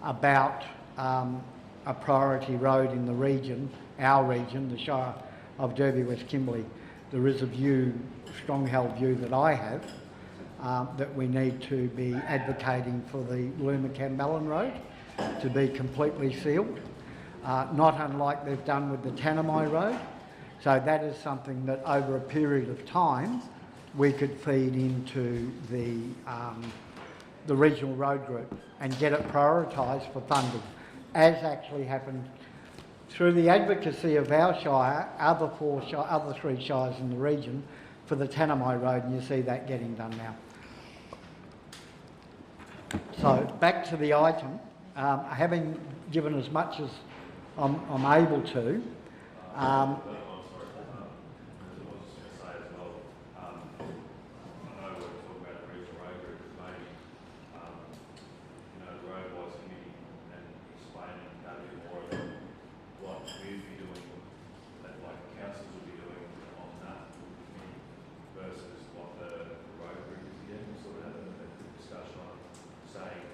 about a priority road in the region, our region, the Shire of Derby, West Kimberley. There is a view, strong held view that I have, that we need to be advocating for the Luma-Cambalin Road to be completely sealed, not unlike they've done with the Tanami Road. So that is something that over a period of time we could feed into the the regional road group and get it prioritised for funding, as actually happened through the advocacy of our shire, other three shires in the region, for the Tanami Road, and you see that getting done now. So back to the item, having given as much as I'm able to, I'm sorry, I was just going to say as well, I know we're talking about the regional road group, but maybe, the roadwise committee and explaining a bit more about what we'd be doing, that like councils would be doing on that committee versus what the road group is again, sort of having a discussion on saying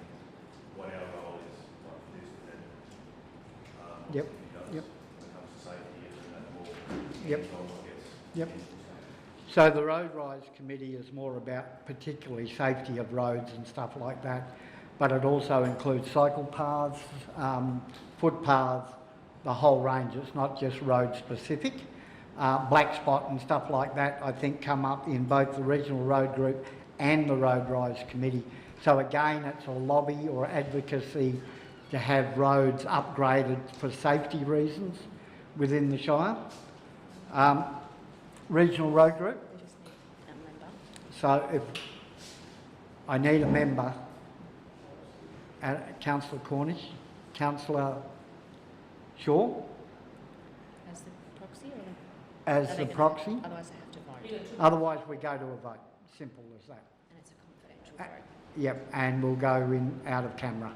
what our role is, like this and then, Yep. when it comes to safety and that more. Yep. Yep. So the Road Rise Committee is more about particularly safety of roads and stuff like that, but it also includes cycle paths, footpaths, the whole range. It's not just road specific. Black spot and stuff like that, I think, come up in both the Regional Road Group and the Road Rise Committee. So again, it's a lobby or advocacy to have roads upgraded for safety reasons within the Shire. Regional Road Group. We just need a member. So if I need a member, Councillor Cornish, Councillor Shaw, As the proxy or as are the they proxy. gonna- Otherwise they have to vote, Otherwise we go to a vote. Simple as that. and it's a confidential vote. Yep, and we'll go in out of camera.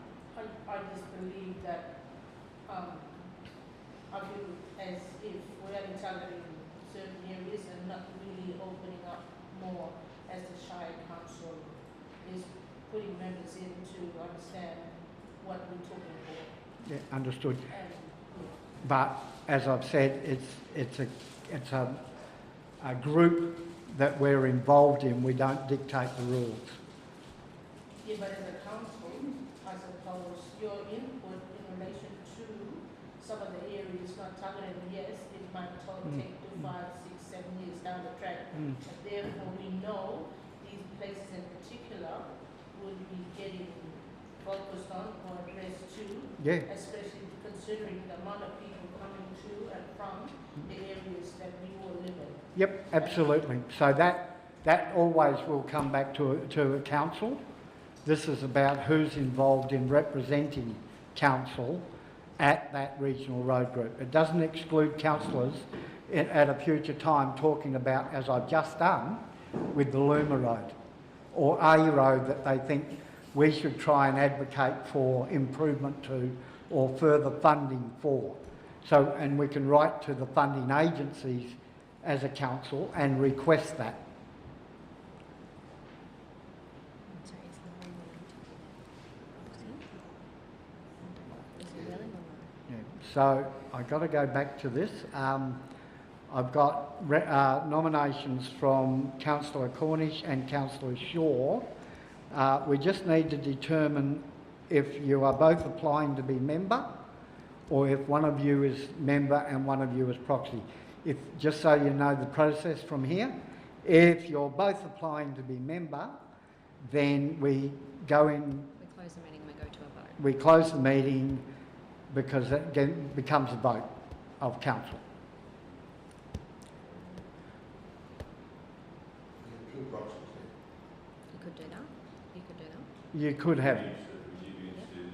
I just believe that, I feel as if we are targeting certain areas and not really opening up more as the Shire Council is putting members in to understand what we're talking about. Yeah, understood. And, But as I've said, it's a group that we're involved in. We don't dictate the rules. yeah, but as a council, I suppose your input in relation to some of the areas not targeted, yes, it might take 2, 5, 6, 7 years down the track. But therefore, we know these places in particular will be getting focused on or addressed to, Yeah, especially considering the amount of people coming to and from the areas that we will live in. yep, absolutely. So that always will come back to a council. This is about who's involved in representing council at that regional road group. It doesn't exclude councillors at a future time talking about, as I've just done, with the Luma Road or a road that they think we should try and advocate for improvement to or further funding for. So, and we can write to the funding agencies as a council and request that. So is Laurie willing to be the proxy? Is he willing or not? Yeah. So I've got to go back to this. I've got nominations from Councillor Cornish and Councillor Shaw. We just need to determine if you are both applying to be member or if one of you is member and one of you is proxy. If, just so you know the process from here, if you're both applying to be member, then we go in, We close the meeting, we go to a vote. we close the meeting because it becomes a vote of council. Two proxies. You could do that. You could do that. You could have, Would you be interested in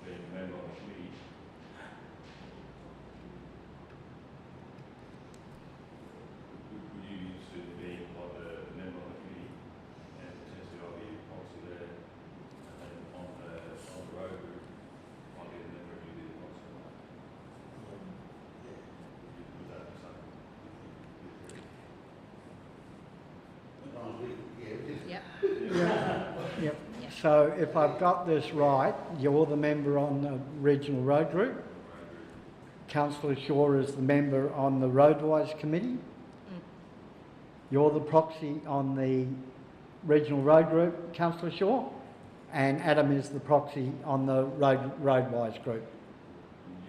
being a member of the committee? Would you be interested in being like a member of the committee and potentially I'll be a proxy there and then on the road group, I'll be a member and you be the proxy? Would that be something? As long as we, Yep. yep. So if I've got this right, you're the member on the regional road group. Councillor Shaw is the member on the roadwise committee. You're the proxy on the regional road group, Councillor Shaw, and Adam is the proxy on the roadwise group.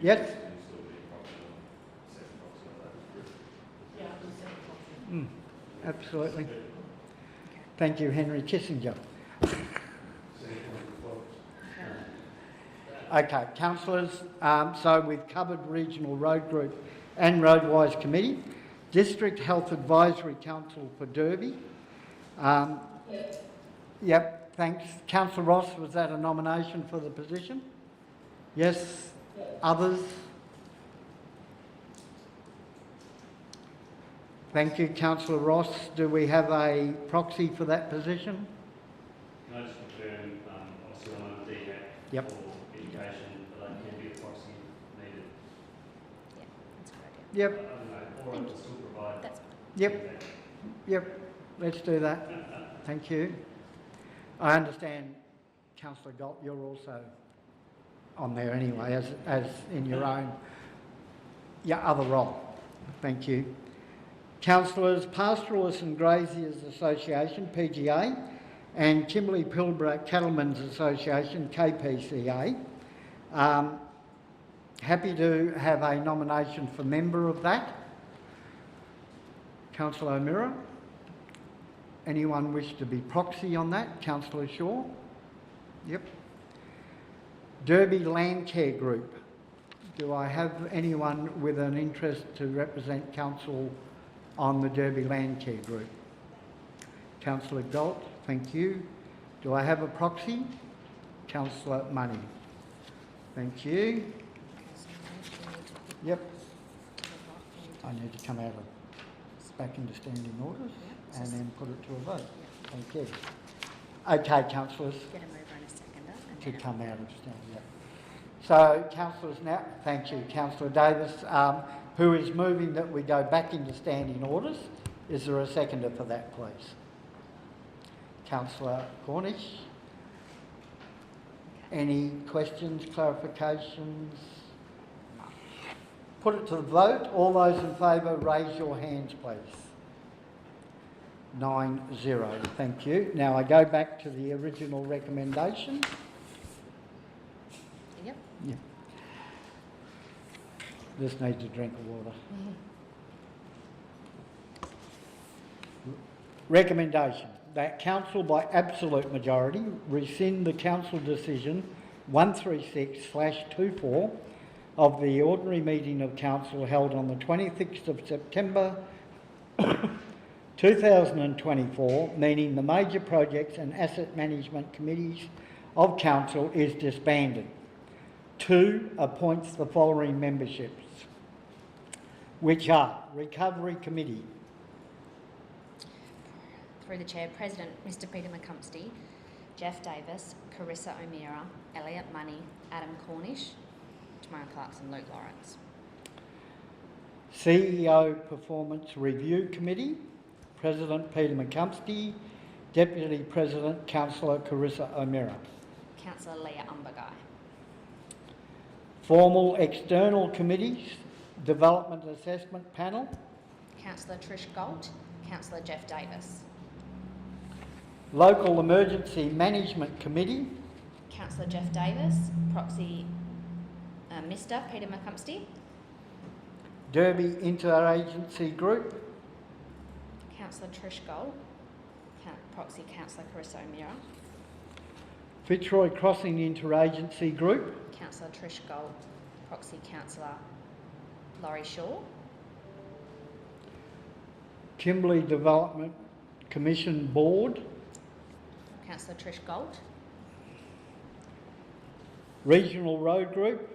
Yes? You still be a proxy on, second proxy on that group? Yeah, the same proxy. Absolutely. Thank you, Henry Kissinger. Okay, councillors, so we've covered Regional Road Group and Roadwise Committee. District Health Advisory Council for Derby. Yep, thanks. Councillor Ross, was that a nomination for the position? Yes? Others? Thank you, Councillor Ross. Do we have a proxy for that position? Can I just confirm, obviously I'm on the DHAC Yep. for education, but I can be a proxy needed. Yeah, that's a good idea. Yep, I don't know, or I can still provide. That's fine. yep, yep. Let's do that. Thank you. I understand, Councillor Galt, you're also on there anyway, as in your own, other role. Thank you. Councillors, Pastoralists and Graziers Association, PGA, and Kimberley Pilbara Cattlemen's Association, KPCA. Happy to have a nomination for member of that. Councillor O'Meara. Anyone wish to be proxy on that? Councillor Shaw? Yep. Derby Land Care Group. Do I have anyone with an interest to represent council on the Derby Land Care Group? Councillor Galt, thank you. Do I have a proxy? Councillor Money. Thank you. Yep. I need to come out of back into standing orders and then put it to a vote. Thank you. Okay, councillors, Get a mover and a seconder. And to then come out of standing. Yep. So, councillors now, thank you, Councillor Davis, who is moving that we go back into standing orders. Is there a seconder for that, please? Councillor Cornish. Any questions, clarifications? Put it to the vote. All those in favour, raise your hands, please. 9-0. Thank you. Now I go back to the original recommendation. Yep. Yeah. Just needs a drink of water. Recommendation that council by absolute majority rescind the council decision 136/24 of the ordinary meeting of council held on the 26th of September 2024, meaning the major projects and asset management committees of council is disbanded. 2, appoints the following memberships, which are Recovery Committee. Through the Chair, President Mr Peter McCumpsty, Jeff Davis, Carissa O'Meara, Elliot Money, Adam Cornish, Tamara Clarkson, Luke Lawrence. CEO Performance Review Committee, President Peter McCumpsty, Deputy President Councillor Carissa O'Meara. Councillor Leah Umberguy. Formal External Committees, Development Assessment Panel, Councillor Trish Galt, Councillor Jeff Davis. Local Emergency Management Committee, Councillor Jeff Davis, proxy Mr Peter McCumpsty. Derby Interagency Group, Councillor Trish Galt, proxy Councillor Carissa O'Meara. Fitzroy Crossing Interagency Group, Councillor Trish Galt, proxy Councillor Laurie Shaw. Kimberley Development Commission Board, Councillor Trish Galt. Regional Road Group,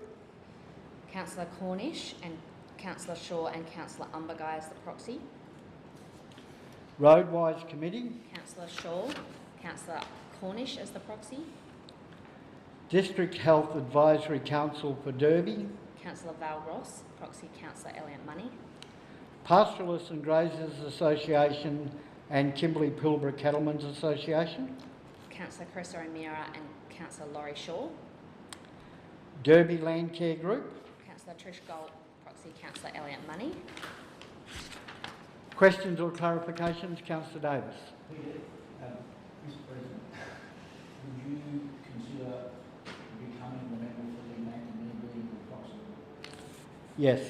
Councillor Cornish and Councillor Shaw and Councillor Umberguy as the proxy. Roadwise Committee, Councillor Shaw, Councillor Cornish as the proxy. District Health Advisory Council for Derby, Councillor Val Ross, proxy Councillor Elliot Money. Pastoralists and Graziers Association and Kimberley Pilbara Cattlemen's Association, Councillor Carissa O'Meara and Councillor Laurie Shaw. Derby Land Care Group. Councillor Trish Galt, proxy Councillor Elliot Money. Questions or clarifications? Councillor Davis. Peter, Mr. President, would you consider becoming the member for the Act and me being the proxy? Yes.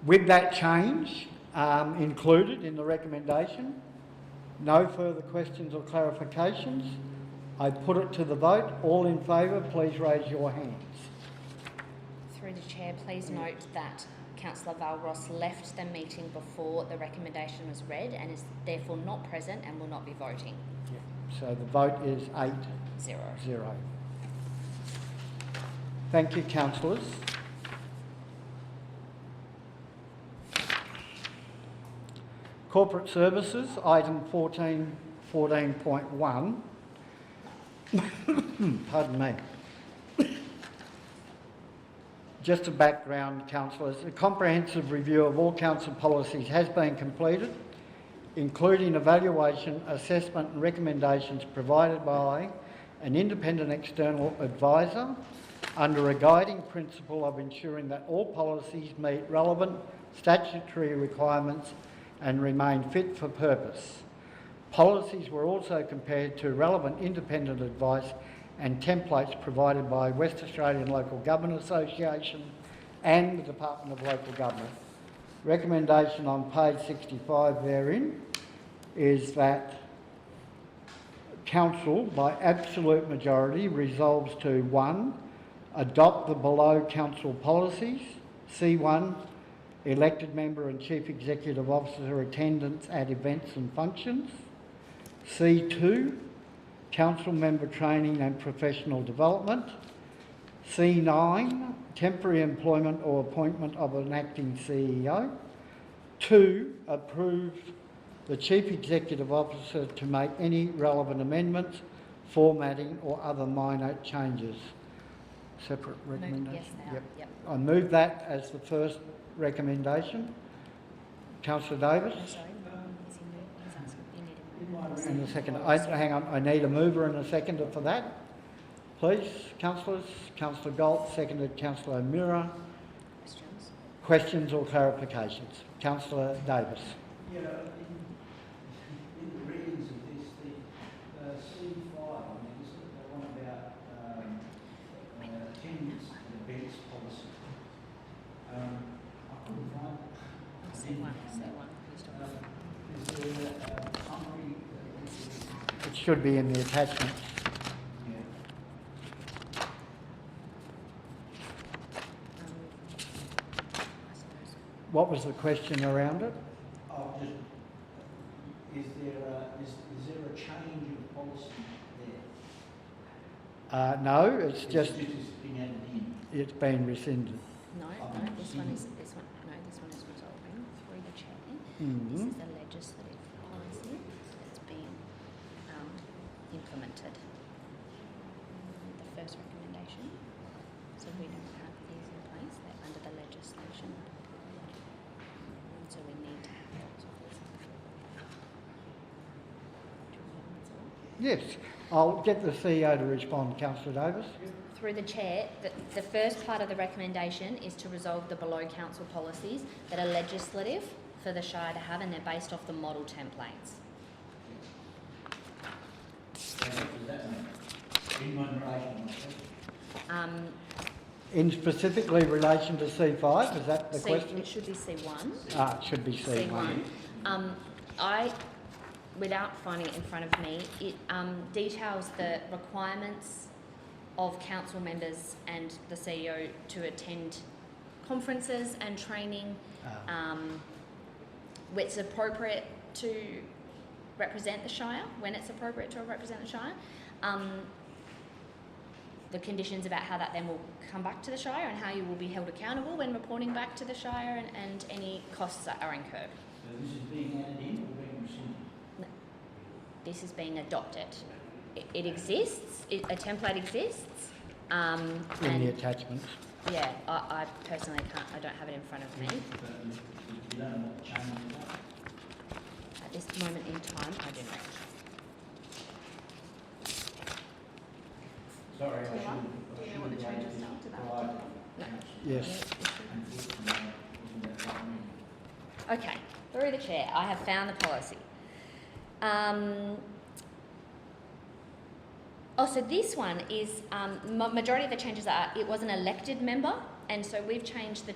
With that change included in the recommendation, no further questions or clarifications. I put it to the vote. All in favour, please raise your hands. Through the chair, please note that Councillor Val Ross left the meeting before the recommendation was read and is therefore not present and will not be voting. So the vote is 8-0. 0. Thank you, councillors. Corporate services, item 14.1. Pardon me. Just a background, councillors. A comprehensive review of all council policies has been completed, including evaluation, assessment and recommendations provided by an independent external advisor under a guiding principle of ensuring that all policies meet relevant statutory requirements and remain fit for purpose. Policies were also compared to relevant independent advice and templates provided by West Australian Local Government Association and the Department of Local Government. Recommendation on page 65 therein is that Council, by absolute majority, resolves to 1. Adopt the below council policies. C1, elected member and chief executive officer attendance at events and functions. C2, council member training and professional development. C9, temporary employment or appointment of an acting CEO. 2, approve the chief executive officer to make any relevant amendments, formatting or other minor changes. Separate recommendation? Yes, they are. Yep. I move that as the first recommendation. Councillor Davis? I'm sorry, he's asking, you need a mover. And a second. Hang on, I need a mover and a seconder for that. Please, councillors. Councillor Galt, seconded Councillor O'Meara. Questions? Questions or clarifications? Councillor Davis. Yeah, in the readings of this, the C5, I mean, isn't it the one about attendance and events policy? I couldn't find it. C1. Is there a summary? It should be in the attachment. Yeah. I suppose. What was the question around it? Oh, just, is there a change of policy there? No, it's just, This has been added in. it's been rescinded. No, this one is resolving through the chair. Mhm. This is the legislative policy that's being implemented. The first recommendation. So we don't have these in place, they're under the legislation. So we need to have those of this. Do you want me to answer? Yes, I'll get the CEO to respond, Councillor Davis. Through the chair, the first part of the recommendation is to resolve the below council policies that are legislative for the Shire to have, and they're based off the model templates. So what does that mean? In moderation, In specifically relation to C5, is that the question? It should be C1. It should be C1. I, without finding it in front of me, it details the requirements of council members and the CEO to attend conferences and training, when it's appropriate to represent the Shire, when it's appropriate to represent the Shire, the conditions about how that then will come back to the Shire and how you will be held accountable when reporting back to the Shire, and any costs that are incurred. so this is being added in or being rescinded? This is being adopted. It exists, a template exists. In the And attachments. yeah, I personally I don't have it in front of me. But you don't know what the change is. At this moment in time, I do not. Sorry, I Do you should know have what the raised changes this are to that? prior to No. council. Yes. Unfortunately, wasn't that what I meant? Okay, through the chair, I have found the policy. So this one is, majority of the changes are, it was an elected member, and so we've changed the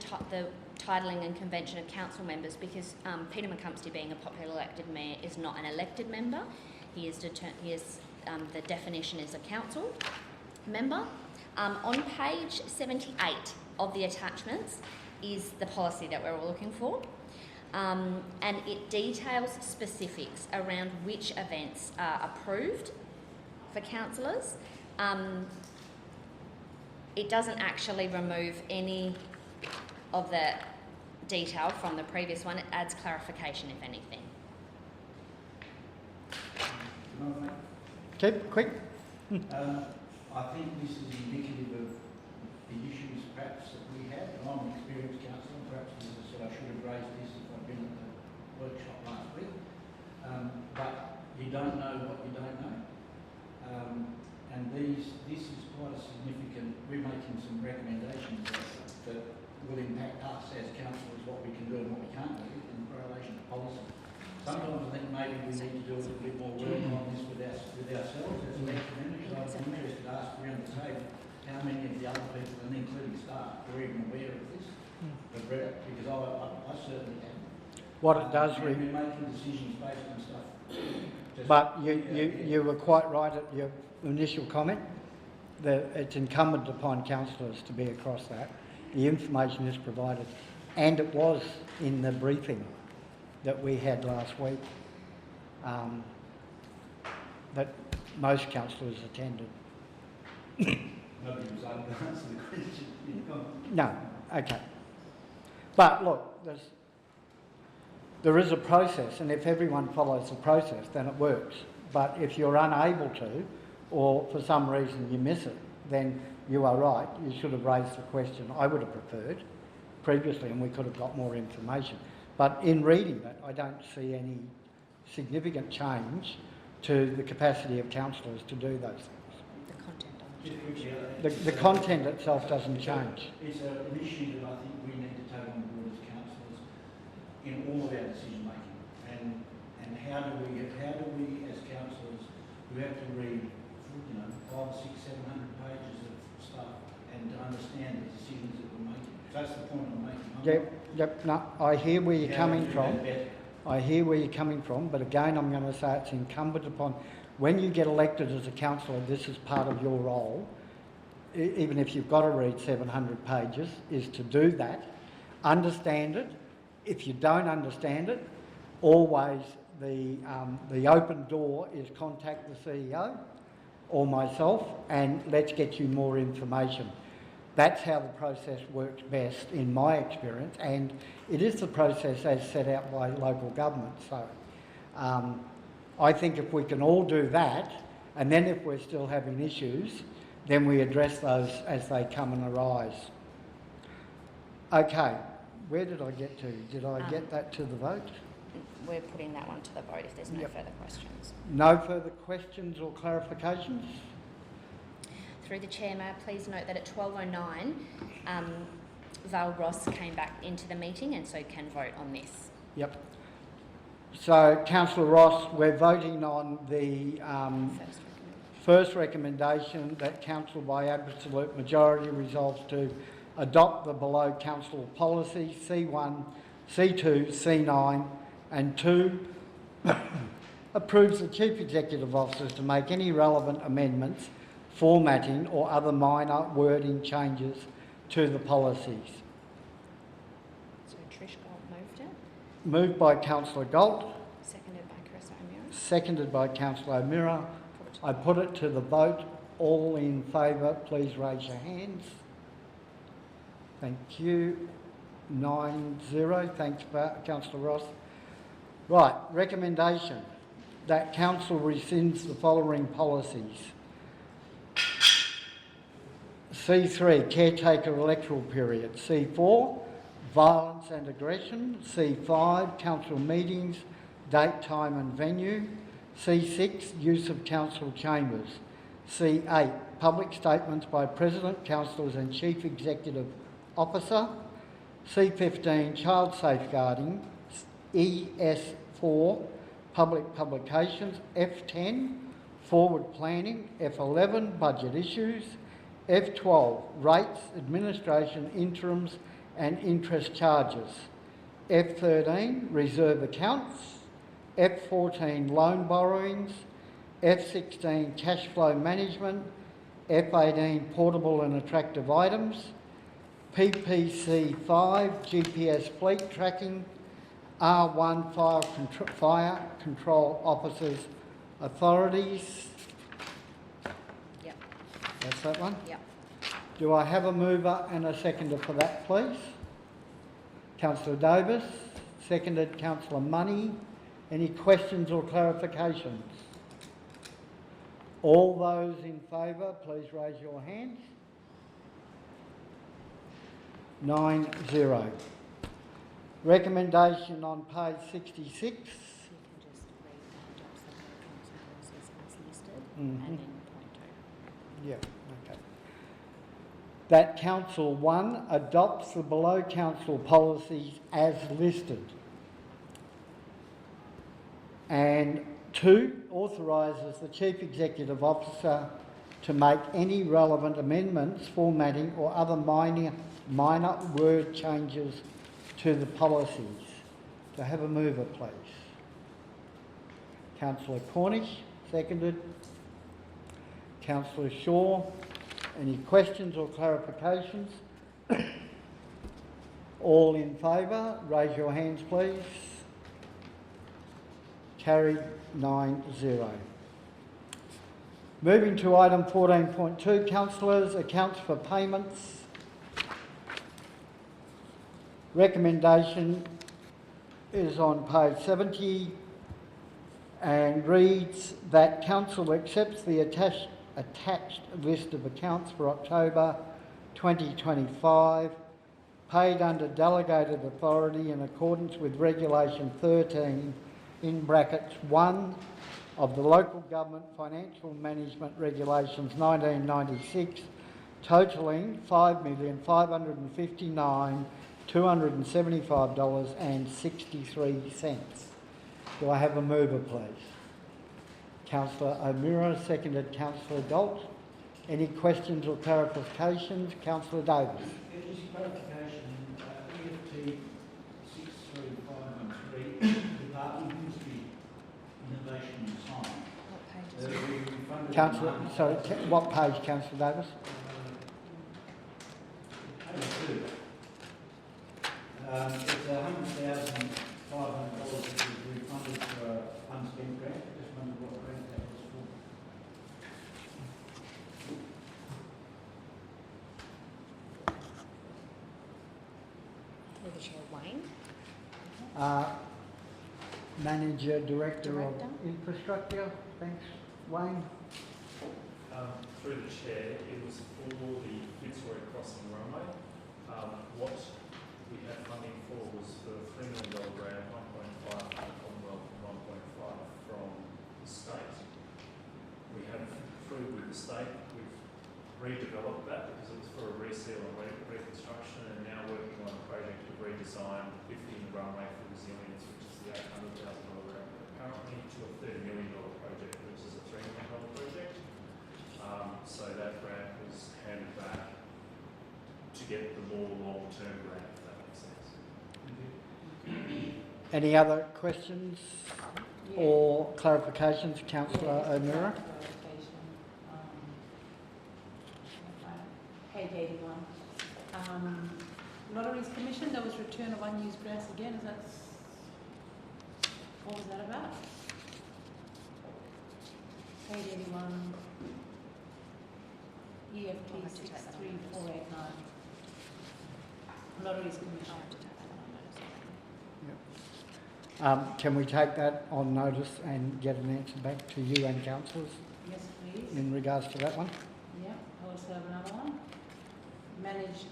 titling and convention of council members because Peter McCumpsty, being a popular elected mayor, is not an elected member. He is the definition is a council member. On page 78 of the attachments is the policy that we're all looking for, and it details specifics around which events are approved for councillors. It doesn't actually remove any of the detail from the previous one. It adds clarification, if anything. Keep quick. I think this is indicative of the issues perhaps that we have. And I'm an experienced councillor, and perhaps, as I said, I should have raised this if I'd been at the workshop last week. But you don't know what you don't know. And this is quite a significant, we're making some recommendations that will impact us as councillors, what we can do and what we can't do in relation to policy. Sometimes I think maybe we need to do a little bit more work on this with ourselves as elected members. I'd be interested to ask around the table how many of the other people, and including staff, are even aware of this, have read it, because I certainly haven't. What it does, we're making decisions based on stuff. but you were quite right at your initial comment that it's incumbent upon councillors to be across that. The information is provided, and it was in the briefing that we had last week that most councillors attended. Nobody was able to answer the question. No, okay. But look, there is a process, and if everyone follows the process, then it works. But if you're unable to, or for some reason you miss it, then you are right. You should have raised the question. I would have preferred previously, and we could have got more information. But in reading it, I don't see any significant change to the capacity of councillors to do those things. The content of it. The content itself doesn't change. It's an issue that I think we need to take on board as councillors in all of our decision making. And how do we as councillors who have to read 500, 600, 700 pages of stuff and to understand the decisions that we're making? That's the point I'm making. Yep, no, I hear where you're coming from. I hear where you're coming from, but again, I'm going to say it's incumbent upon, when you get elected as a councillor, this is part of your role, even if you've got to read 700 pages, is to do that, understand it. If you don't understand it, always the open door is contact the CEO or myself and let's get you more information. That's how the process works best in my experience, and it is the process as set out by local government. So I think if we can all do that, and then if we're still having issues, then we address those as they come and arise. Okay, where did I get to? Did I get that to the vote? We're putting that one to the vote if there's no further questions. No further questions or clarifications? Through the chair, may I please note that at 12:09, Val Ross came back into the meeting and so can vote on this. Yep. So, Councillor Ross, we're voting on the first recommendation that Council by absolute majority resolves to adopt the below Council policies C1, C2, C9 and 2, approves the Chief Executive Officer to make any relevant amendments, formatting or other minor wording changes to the policies. So Trish Gold moved it. Moved by Councillor Galt. Seconded by Carissa O'Meara. Seconded by Councillor O'Meara. I put it to the vote. All in favour, please raise your hands. Thank you. 9-0. Thanks, Councillor Ross. Right, recommendation that Council rescinds the following policies. C3, caretaker electoral period. C4, violence and aggression. C5, council meetings, date, time and venue. C6, use of council chambers. C8, public statements by President, councillors and Chief Executive Officer. C15, child safeguarding. ES4, public publications. F10, forward planning. F11, budget issues. F12, rates, administration, interims and interest charges. F13, reserve accounts. F14, loan borrowings. F16 cash flow management, F18 portable and attractive items, PPC 5 GPS fleet tracking, R1 fire control officers authorities. Yep. That's that one. Yep. Do I have a mover and a seconder for that, please? Councillor Davis, seconded Councillor Money. Any questions or clarifications? All those in favour, please raise your hands. 9-0. Recommendation on page 66. So you can just read that adopt the council policies as listed and then point 2. Yeah, okay. That Council 1 adopts the below council policies as listed. And 2 authorises the Chief Executive Officer to make any relevant amendments, formatting or other minor word changes to the policies. To have a mover, please. Councillor Cornish, seconded. Councillor Shaw. Any questions or clarifications? All in favour, raise your hands, please. Carried 9-0. Moving to item 14.2, councillors, accounts for payments. Recommendation is on page 70 and reads that council accepts the attached list of accounts for October 2025 paid under delegated authority in accordance with Regulation 13 in brackets 1 of the Local Government Financial Management Regulations 1996, totalling $5,559,275.63. Do I have a mover, please? Councillor O'Meara, seconded Councillor Galt. Any questions or clarifications? Councillor Davis. Just clarification, EFT 63513, Department Industry, Innovation and Science. What page is We it? funded Councillor, sorry, what page, Councillor Davis? Page 2. It's $100,500 which is refunded for a unspent grant. Just wondered what grant that was for. Through the chair, Wayne. Manager, Director of Director. Infrastructure. Thanks, Wayne. Through the chair, it was for the Fitzroy Crossing runway. What we had funding for was for a $3 million grant, 1.5 from the Commonwealth and 1.5 from the state. We had through with the state, we've redeveloped that because it was for a reseal and reconstruction, and now working on a project to redesign lifting the runway for resilience, which is the $800,000 grant currently, to a $30 million project, which is a $3 million project. So that grant was handed back to get the more long-term grant, if that makes sense. Any other questions or clarifications? Councillor O'Meara. Page 81. Lotteries Commission, there was return of unused grass again. Is that, what was that about? Page 81. EFT 63489. Lotteries Commission. Can we take that on notice and get an answer back to you and councillors Yes, please. in regards to that one? Yeah, I also have another one. Managed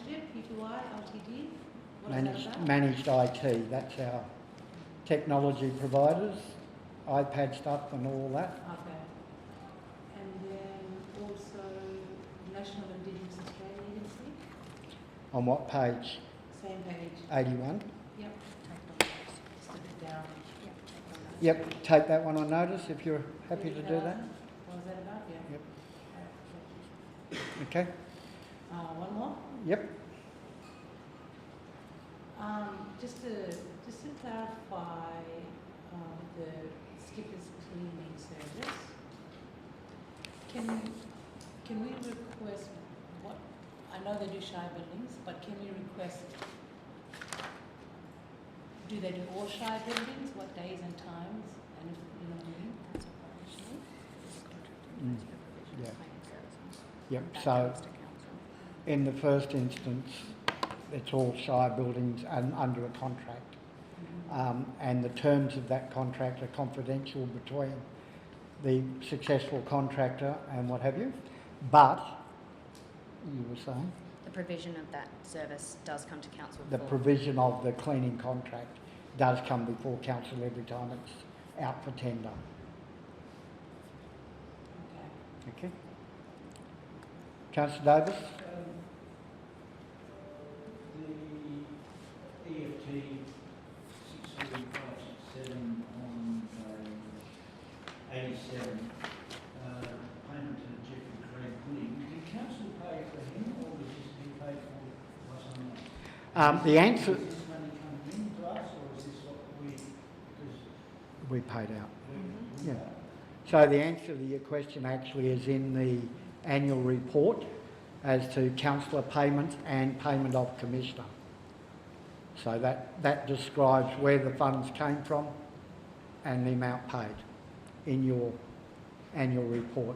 it, PTY, Ltd. What is that about? Managed IT, that's our technology providers, iPad stuff and all that. Okay. And then also National Indigenous Australia Agency, On what page? same page. 81? Yep. Just a bit down. Yep, take that one on notice if you're happy to do that. What was that about? Yeah. Yep. Okay, One more. yep. Just to clarify, the skippers cleaning service. Can we request what, I know they do Shire buildings, but can we request, do they do all Shire buildings, what days and times, and if, you know what I mean? That's operational. Mm. Provision Yeah. of cleaning services. Yep, That so comes to council. in the first instance, it's all Shire buildings and under a contract. And the terms of that contract are confidential between the successful contractor and what have you. But, you were saying, The provision of that service does come to council the for provision of the cleaning contract does come before council every time it's out for tender. Okay. Okay? Councillor Davis? The EFT 67567 on page 87, payment to Jeffrey Craig Pudding. Did council pay for him or was this being paid for by someone else? The answer... Is this money coming in to us or is this what we, because We paid out. we Yeah. So the answer to your question actually is in the annual report as to councillor payments and payment of commissioner. So that describes where the funds came from and the amount paid in your annual report.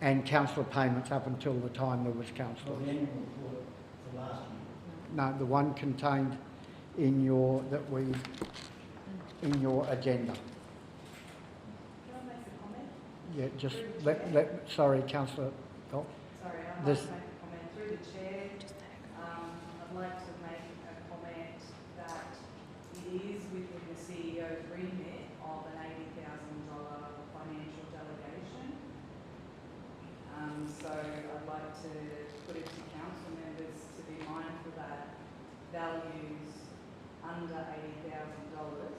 And councillor payments up until the time there was councillor. the annual report for last year. No, the one contained in your, in your agenda. Can I make a comment? Yeah, just sorry, councillor. Oh, Sorry, I'd like This- to make a comment through the chair. I'd like to make a comment that it is within the CEO's remit of an $80,000 financial delegation. So I'd like to put it to council members to be mindful that values under $80,000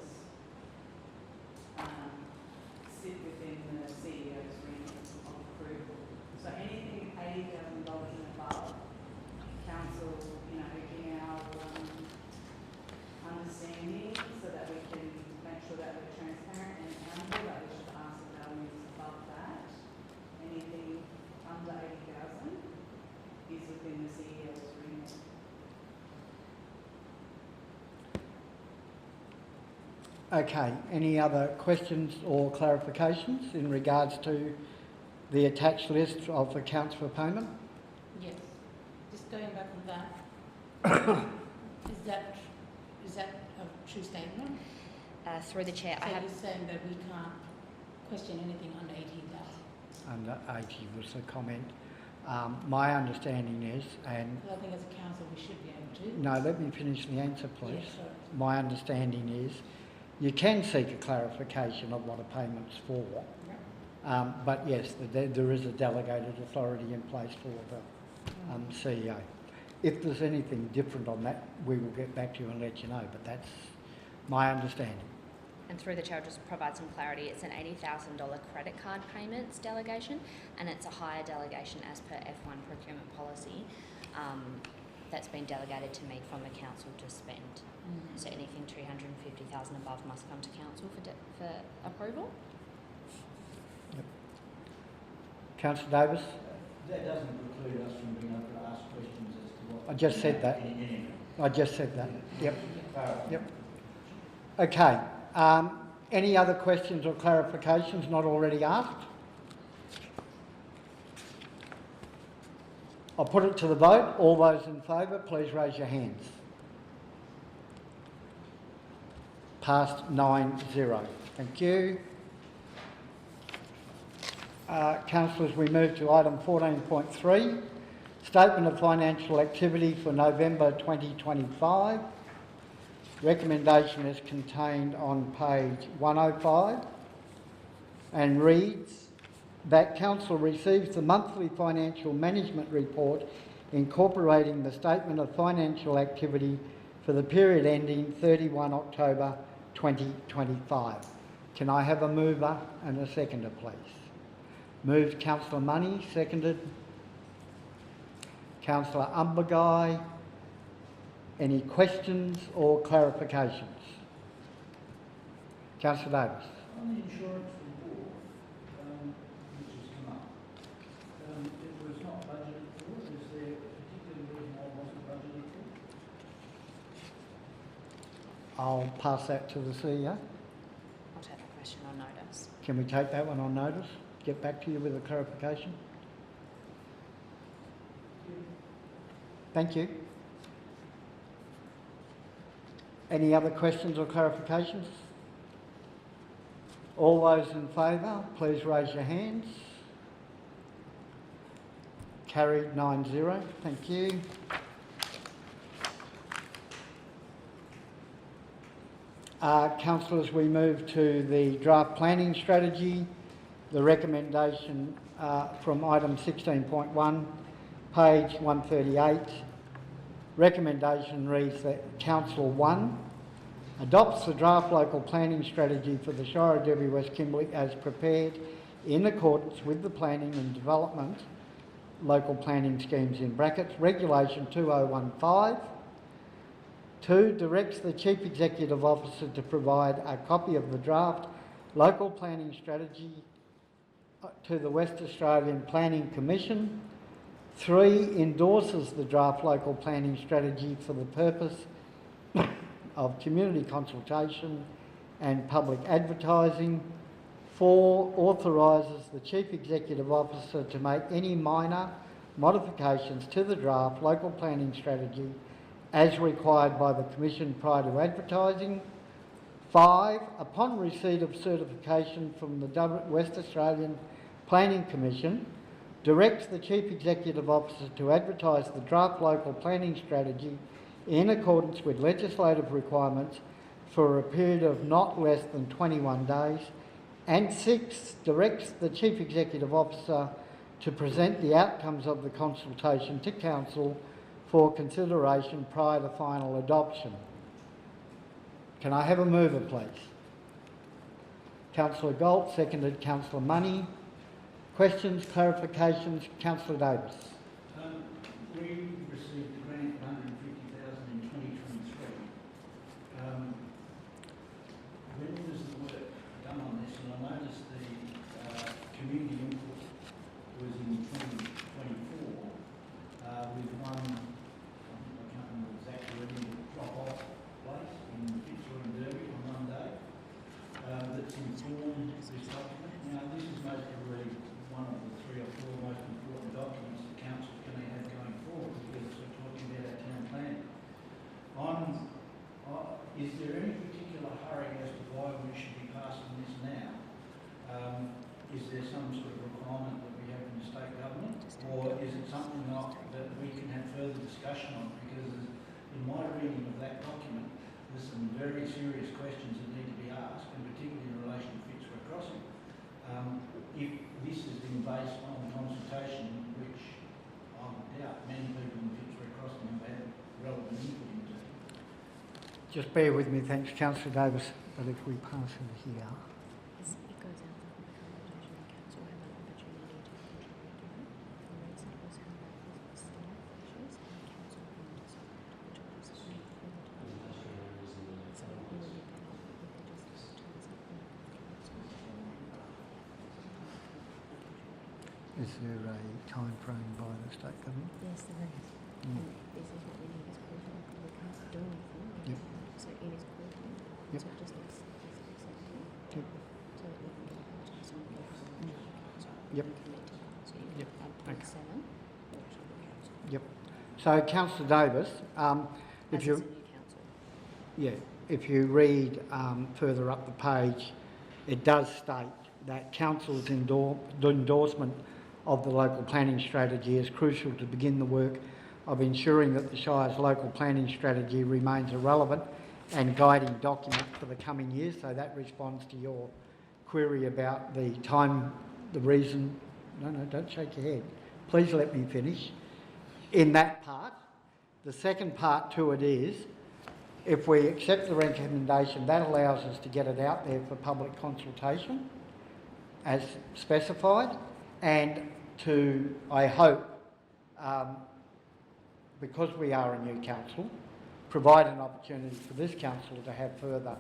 sit within the CEO's remit of approval. So anything $80,000 and above, council, in our understanding, so that we can make sure that we're transparent and accountable, that we should ask the values above that. Anything under 80,000 is within the CEO's remit. okay. Any other questions or clarifications in regards to the attached list of accounts for payment? Yes. Just going back on that. Is that a true statement? through the chair. So I have you're saying that we can't question anything under 18,000? Under 80 was the comment. My understanding is, and Because I think as a council we should be able to. no, let me finish the answer, please. Yes, sorry. My understanding is you can seek a clarification of what a payment's for, but yes, there is a delegated authority in place for the CEO. If there's anything different on that, we will get back to you and let you know, but that's my understanding. And through the chair, I'll just provide some clarity. It's an $80,000 credit card payments delegation, and it's a higher delegation as per F1 procurement policy that's been delegated to me from the council to spend. So anything 250,000 above must come to council for approval. Yep. Councillor Davis? That doesn't preclude us from being able to ask questions as to what... I just said that. Anyway. I just said that. Yep. Clarify. Yep. Okay. Any other questions or clarifications not already asked? I'll put it to the vote. All those in favour, please raise your hands. Passed 9-0. Thank you. Councillors, we move to item 14.3, Statement of Financial Activity for November 2025. Recommendation is contained on page 105 and reads that Council receives the monthly financial management report incorporating the Statement of Financial Activity for the period ending 31 October 2025. Can I have a mover and a seconder, please? Moved Councillor Money, seconded Councillor Umberguy. Any questions or clarifications? Councillor Davis. On the insurance report, which has come up, it was not budgeted for. Is there a particular reason why it wasn't budgeted for? I'll pass that to the CEO. I'll take that question on notice. Can we take that one on notice? Get back to you with a clarification. Thank you. Any other questions or clarifications? All those in favour, please raise your hands. Carried 9-0. Thank you. Councillors, we move to the draft planning strategy. The recommendation from item 16.1, page 138. Recommendation reads that Council 1 adopts the draft local planning strategy for the Shire of Derby West Kimberley as prepared in accordance with the planning and development local planning schemes in brackets, Regulation 2015. 2, directs the Chief Executive Officer to provide a copy of the draft local planning strategy to the West Australian Planning Commission. 3, endorses the draft local planning strategy for the purpose of community consultation and public advertising. 4, authorises the Chief Executive Officer to make any minor modifications to the draft local planning strategy as required by the Commission prior to advertising. 5, upon receipt of certification from the West Australian Planning Commission, directs the Chief Executive Officer to advertise the draft local planning strategy in accordance with legislative requirements for a period of not less than 21 days. And 6, directs the Chief Executive Officer to present the outcomes of the consultation to Council for consideration prior to final adoption. Can I have a mover, please? Councillor Galt, seconded Councillor Money. Questions, clarifications? Councillor Davis. We received a grant of $150,000 in 2023. When was the work done on this? And I noticed the community input was in 2024 with one, I can't remember exactly when, drop-off place in Fitzroy and Derby on one day that's informed this document. Now, this is most probably one of the 3 or 4 most important documents the council is going to have going forward because we're talking about our town plan. Is there any particular hurry as to why we should be passing this now? Is there some sort of requirement that we have from the state government, or is it something that we can have further discussion on? Because in my reading of that document, there's some very serious questions that need to be asked, and particularly in relation to Fitzroy Crossing. If this has been based on consultation, which I doubt many people in Fitzroy Crossing have had relevant input into. Just bear with me, thanks, Councillor Davis. But if we pass it here. It goes out for the consultation and council have an opportunity to contribute to it. The reason was how that was staff issues and council can decide which was for the time. So it will be better if we could just turn something Is there a time frame by the state government? Yes, there is. And this is what we need is proof of we can't do anything. Yep. So it is proof. Yep. So it just needs accepting. Yep. So that we can get a purchase on the council. Yep. So you Yep. can Okay. 7 workshop with council. Yep. So, Councillor Davis, if As you it's a new council. if you read further up the page, it does state that Council's endorsement of the local planning strategy is crucial to begin the work of ensuring that the Shire's local planning strategy remains a relevant and guiding document for the coming years. So that responds to your query about the time, the reason. No, don't shake your head. Please let me finish. In that part, the second part to it is, if we accept the recommendation, that allows us to get it out there for public consultation as specified, and to, I hope, because we are a new council, provide an opportunity for this council to have further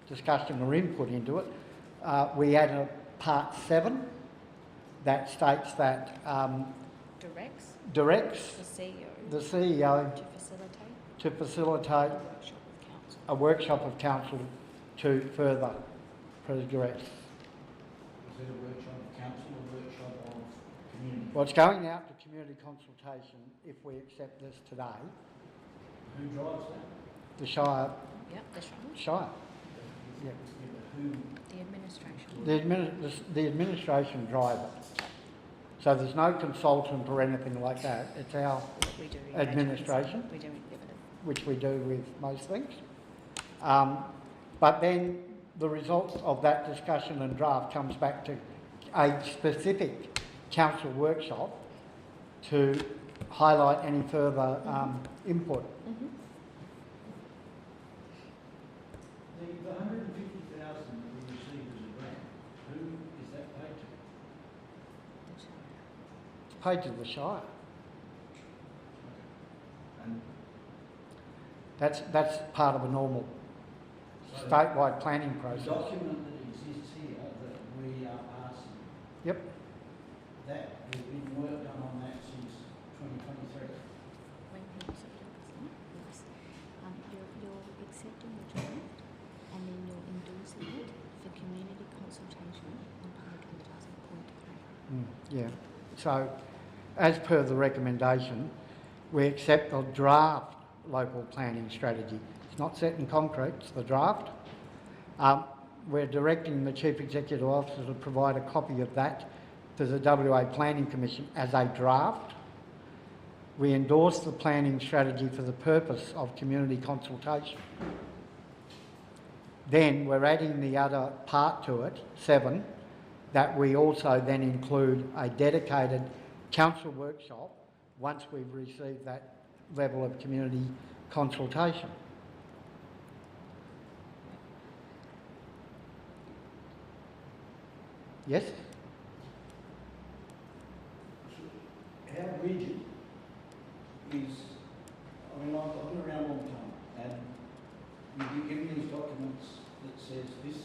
discussion or input into it. we add a part 7 that states that directs the CEO the CEO to facilitate to facilitate a workshop of council. a workshop of council to further progress. Is it a workshop of council or workshop of community? Well, it's going out to community consultation if we accept this today. Who drives that? The Shire. Yep, that's right. Shire. Yeah. Who? The administration. The administration drive it. So there's no consultant or anything like that. It's our We do administration, We do exhibited. which we do with most things. But then the results of that discussion and draft comes back to a specific council workshop to highlight any further input. Mm-hmm. The 150,000 that we received as a grant, who is that paid to? It's paid to the Shire. And That's part of a normal so statewide planning the process. document that exists here that we are passing, Yep. that has been work done on that since 2023. When you accept it, yes. You're accepting the draft and then you're endorsing it for community consultation on public advertising point A. Yeah. So, as per the recommendation, we accept the draft local planning strategy. It's not set in concrete, it's the draft. We're directing the Chief Executive Officer to provide a copy of that to the WA Planning Commission as a draft. We endorse the planning strategy for the purpose of community consultation. Then we're adding the other part to it, 7, that we also then include a dedicated council workshop once we've received that level of community consultation. Yes? How rigid is, I mean, I've been around a long time, and you do give me these documents that says this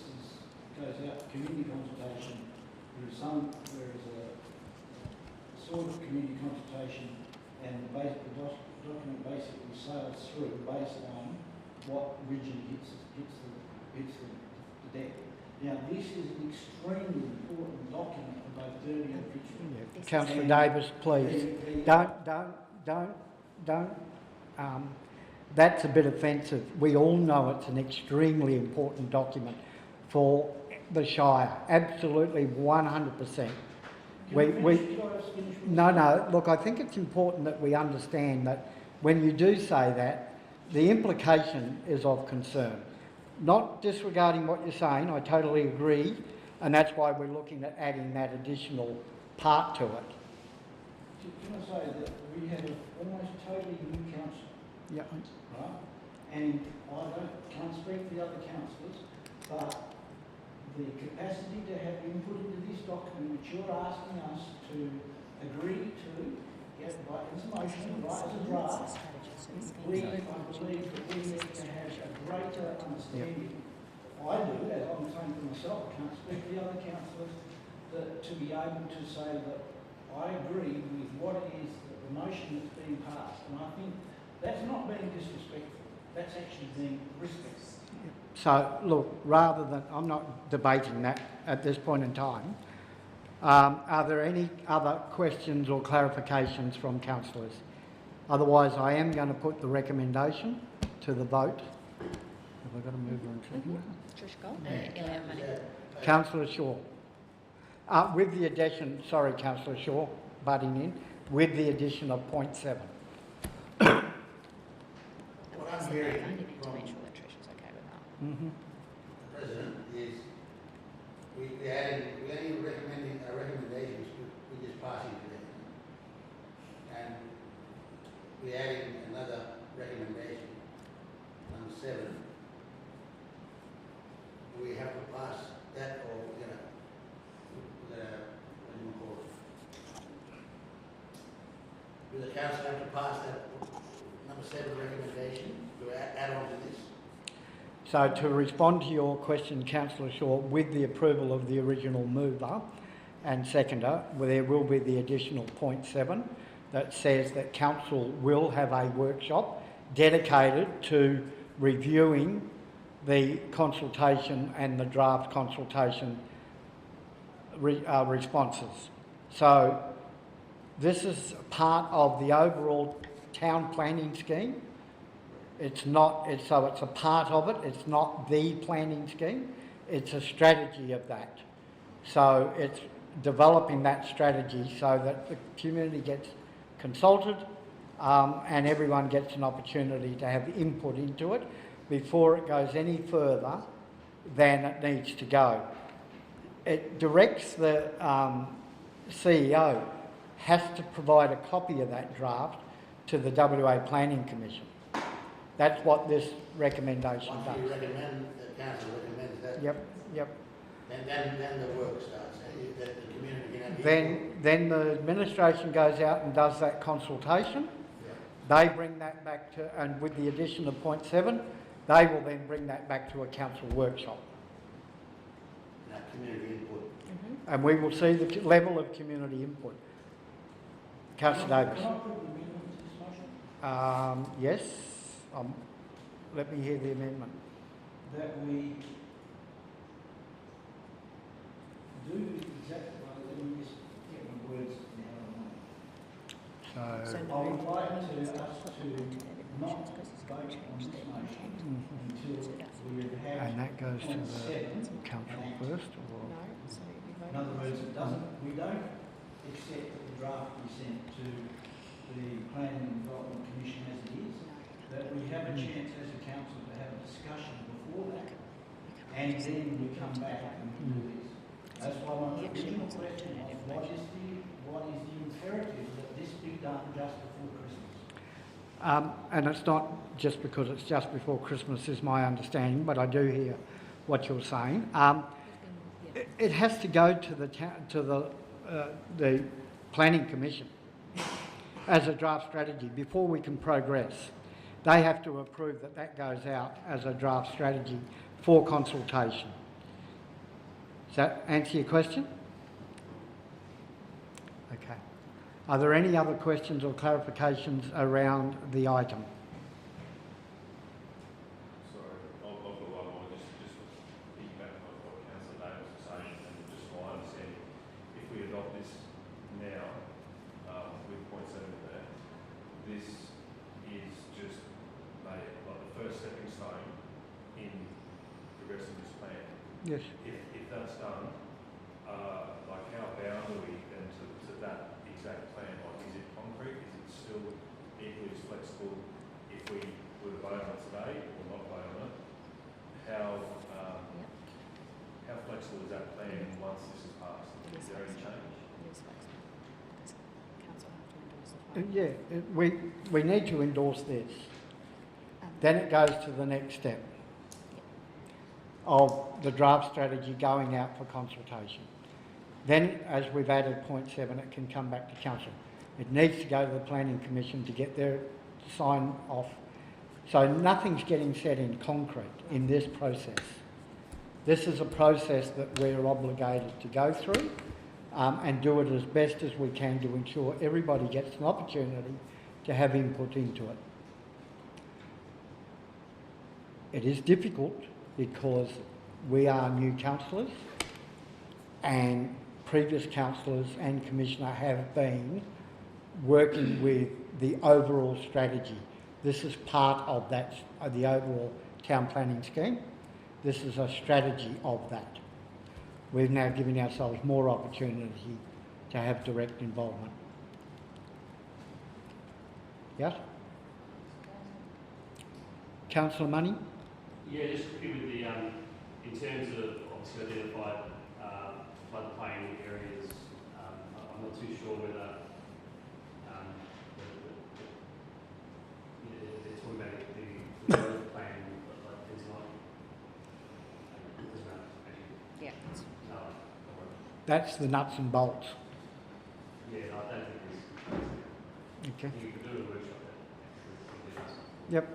goes out to community consultation. There is a sort of community consultation, and the document basically sails through based on what region hits the deck. Now, this is an extremely important document for both Derby and Fitzroy. Councillor And Davis, please. Don't. That's a bit offensive. We all know it's an extremely important document for the Shire. Absolutely, 100%. No. Look, I think it's important that we understand that when you do say that, the implication is of concern. Not disregarding what you're saying, I totally agree, and that's why we're looking at adding that additional part to it. Can I say that we have almost totally new council, Yeah. right? And can't speak for the other councillors, but the capacity to have input into this document, which you're asking us to agree to, get by information, right as a draft, I believe that we need to have a greater understanding. I do, as I'm saying for myself, I can't speak for the other councillors, that to be able to say that I agree with what it is, the motion that's being passed. And I think that's not being disrespectful, that's actually being respectful. So, look, rather than, I'm not debating that at this point in time. Are there any other questions or clarifications from councillors? Otherwise, I am going to put the recommendation to the vote. Have I got to move on? Trish Gold and Elliot Money. Councillor Shaw. With the addition, sorry, Councillor Shaw, butting in, with the addition of point 7. What I'm So hearing I need to from make sure that Trish is okay with that. Mm-hmm. the President is we're adding recommendations we're just passing today. And we're adding another recommendation, number 7. Do we have to pass that, or what do you call it? Do the council have to pass that number 7 recommendation to add on to this? So to respond to your question, Councillor Shaw, with the approval of the original mover and seconder, there will be the additional point 7 that says that council will have a workshop dedicated to reviewing the consultation and the draft consultation responses. So this is part of the overall town planning scheme. It's a part of it. It's not the planning scheme. It's a strategy of that. So it's developing that strategy so that the community gets consulted and everyone gets an opportunity to have input into it before it goes any further than it needs to go. It directs the CEO has to provide a copy of that draft to the WA Planning Commission. That's what this recommendation does. Once you recommend, the council recommends that. Yep. Then the work starts. That the community can have. Then the administration goes out and does that consultation. They bring that back to, and with the addition of point 7, they will then bring that back to a council workshop. That community input. And we will see the level of community input. Councillor Davis. Can I put an amendment to this motion? Yes. Let me hear the amendment. That we do exactly, let me just get my words now. So, I would like us to not vote on this motion until we have had. and that goes to point the 7 council enacted. first, or? In other words, we don't accept that the draft be sent to the Planning and Development Commission as it is, that we have a chance as a council to have a discussion before that, and then we come back and we do this. That's why my original question was, what is the imperative that this be done just before Christmas? And it's not just because it's just before Christmas is my understanding, but I do hear what you're saying. It has to go to the Planning Commission as a draft strategy before we can progress. They have to approve that goes out as a draft strategy for consultation. Does that answer your question? Okay. Are there any other questions or clarifications around the item? Sorry, I've got one more, just piggyback on what Councillor Davis was saying, and just my understanding, if we adopt this now, with point 7 there, this is just like the first stepping stone in the rest of this plan. Yes. If that's done, like how bound are we then to that exact plan? Like, is it concrete? Is it still equally as flexible if we were to vote on it today or not vote on it? How flexible is that plan once this is passed? Is there any change? Yeah, we need to endorse this. Then it goes to the next step of the draft strategy going out for consultation. Then, as we've added point 7, it can come back to council. It needs to go to the Planning Commission to get their sign off. So nothing's getting set in concrete in this process. This is a process that we're obligated to go through and do it as best as we can to ensure everybody gets an opportunity to have input into it. It is difficult because we are new councillors and previous councillors and commissioner have been working with the overall strategy. This is part of that, the overall town planning scheme. This is a strategy of that. We've now given ourselves more opportunity to have direct involvement. Yes? Councillor Money? Yeah, just quickly with the, in terms of obviously identified floodplain areas, I'm not too sure whether they're talking about the road plan, like things like, Yeah. no, That's the nuts and bolts. yeah, I don't think Okay. you could do a workshop there. Yep.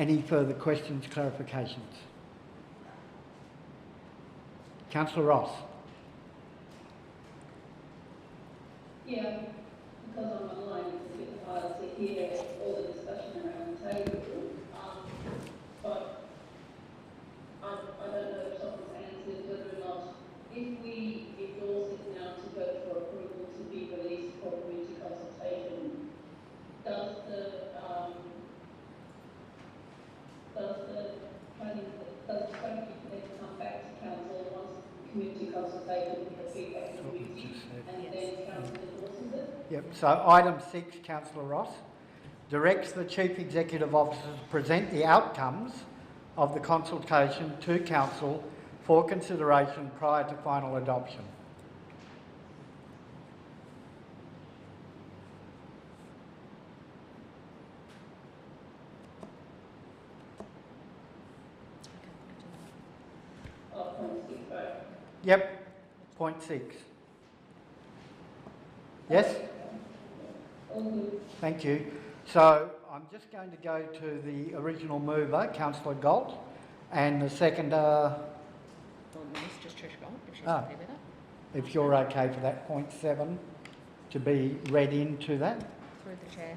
Any further questions, clarifications? Councillor Ross. Yeah, because I'm online, it's a bit hard to hear all the discussion around the table. But I don't know if someone's answered whether or not, if we endorse it now to go for approval to be released for community consultation, does the strategy then come back to council once community consultation with the feedback from community and then council endorses it? Yep, so item 6, Councillor Ross, directs the Chief Executive Officer to present the outcomes of the consultation to council for consideration prior to final adoption. Yep, point 6. Yes? Thank you. So I'm just going to go to the original mover, Councillor Galt, and the seconder, Well, no, it's just Trish Gold, if she's happy with it. if you're okay for that point 7 to be read into that. Through the chair.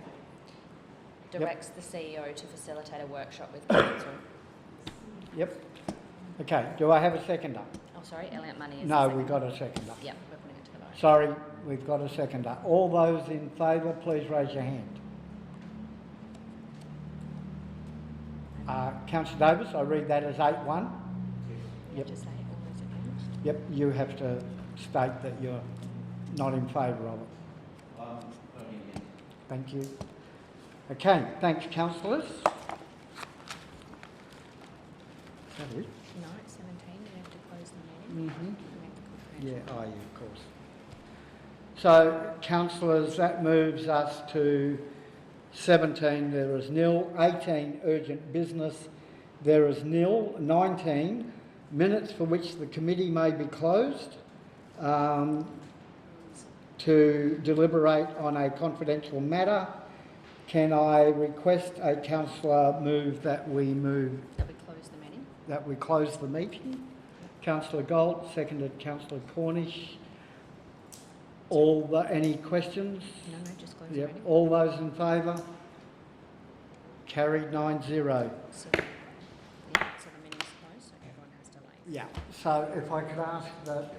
Directs the CEO to facilitate a workshop with council. Yep. Okay, do I have a seconder? Oh, sorry, Elliot Money is No, the we seconder. got a seconder. Yep, we're putting it to the vote. Sorry, we've got a seconder. All those in favour, please raise your hand. Councillor Davis, I read that as 8-1. Yep. Just say all those against. Yep, you have to state that you're not in favour of it. Voting against. Thank you. Okay, thanks, councillors. Is that it? No, it's 17, we have to close the meeting. Mm-hmm. And make the Yeah, comprehensive. of course. So, councillors, that moves us to 17, there is nil. 18, urgent business, there is nil. 19, minutes for which the committee may be closed to deliberate on a confidential matter. Can I request a councillor move that we That we close the meeting. that we close the meeting? Councillor Gold, seconded Councillor Cornish. Any questions? No, just close the Yep. meeting. All those in favour? Carried 9-0. So, yeah, so the meeting's closed, so everyone has to leave. Yeah. So if I could ask that.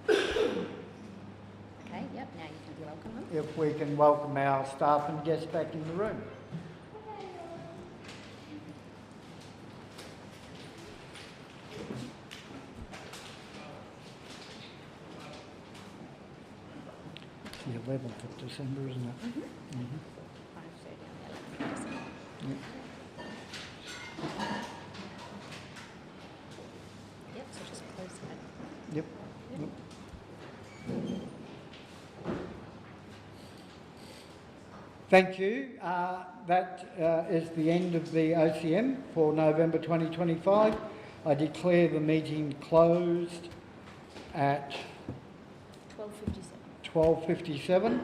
Okay, yep, now you can welcome them. If we can welcome our staff and guests back in the room. It's the 11th of December, isn't it? Mm-hmm. Mm-hmm. 5:30 on the 11th of December. Yep. Yep, so just close that. Yep. Yep. Thank you. That is the end of the OCM for November 2025. I declare the meeting closed at 12:57. 12:57.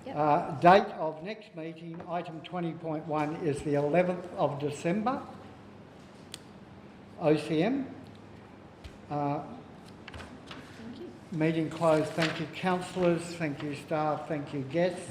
Yep. Date of next meeting, item 20.1, is the 11th of December. OCM. Thank you. Meeting closed. Thank you, councillors. Thank you, staff. Thank you, guests.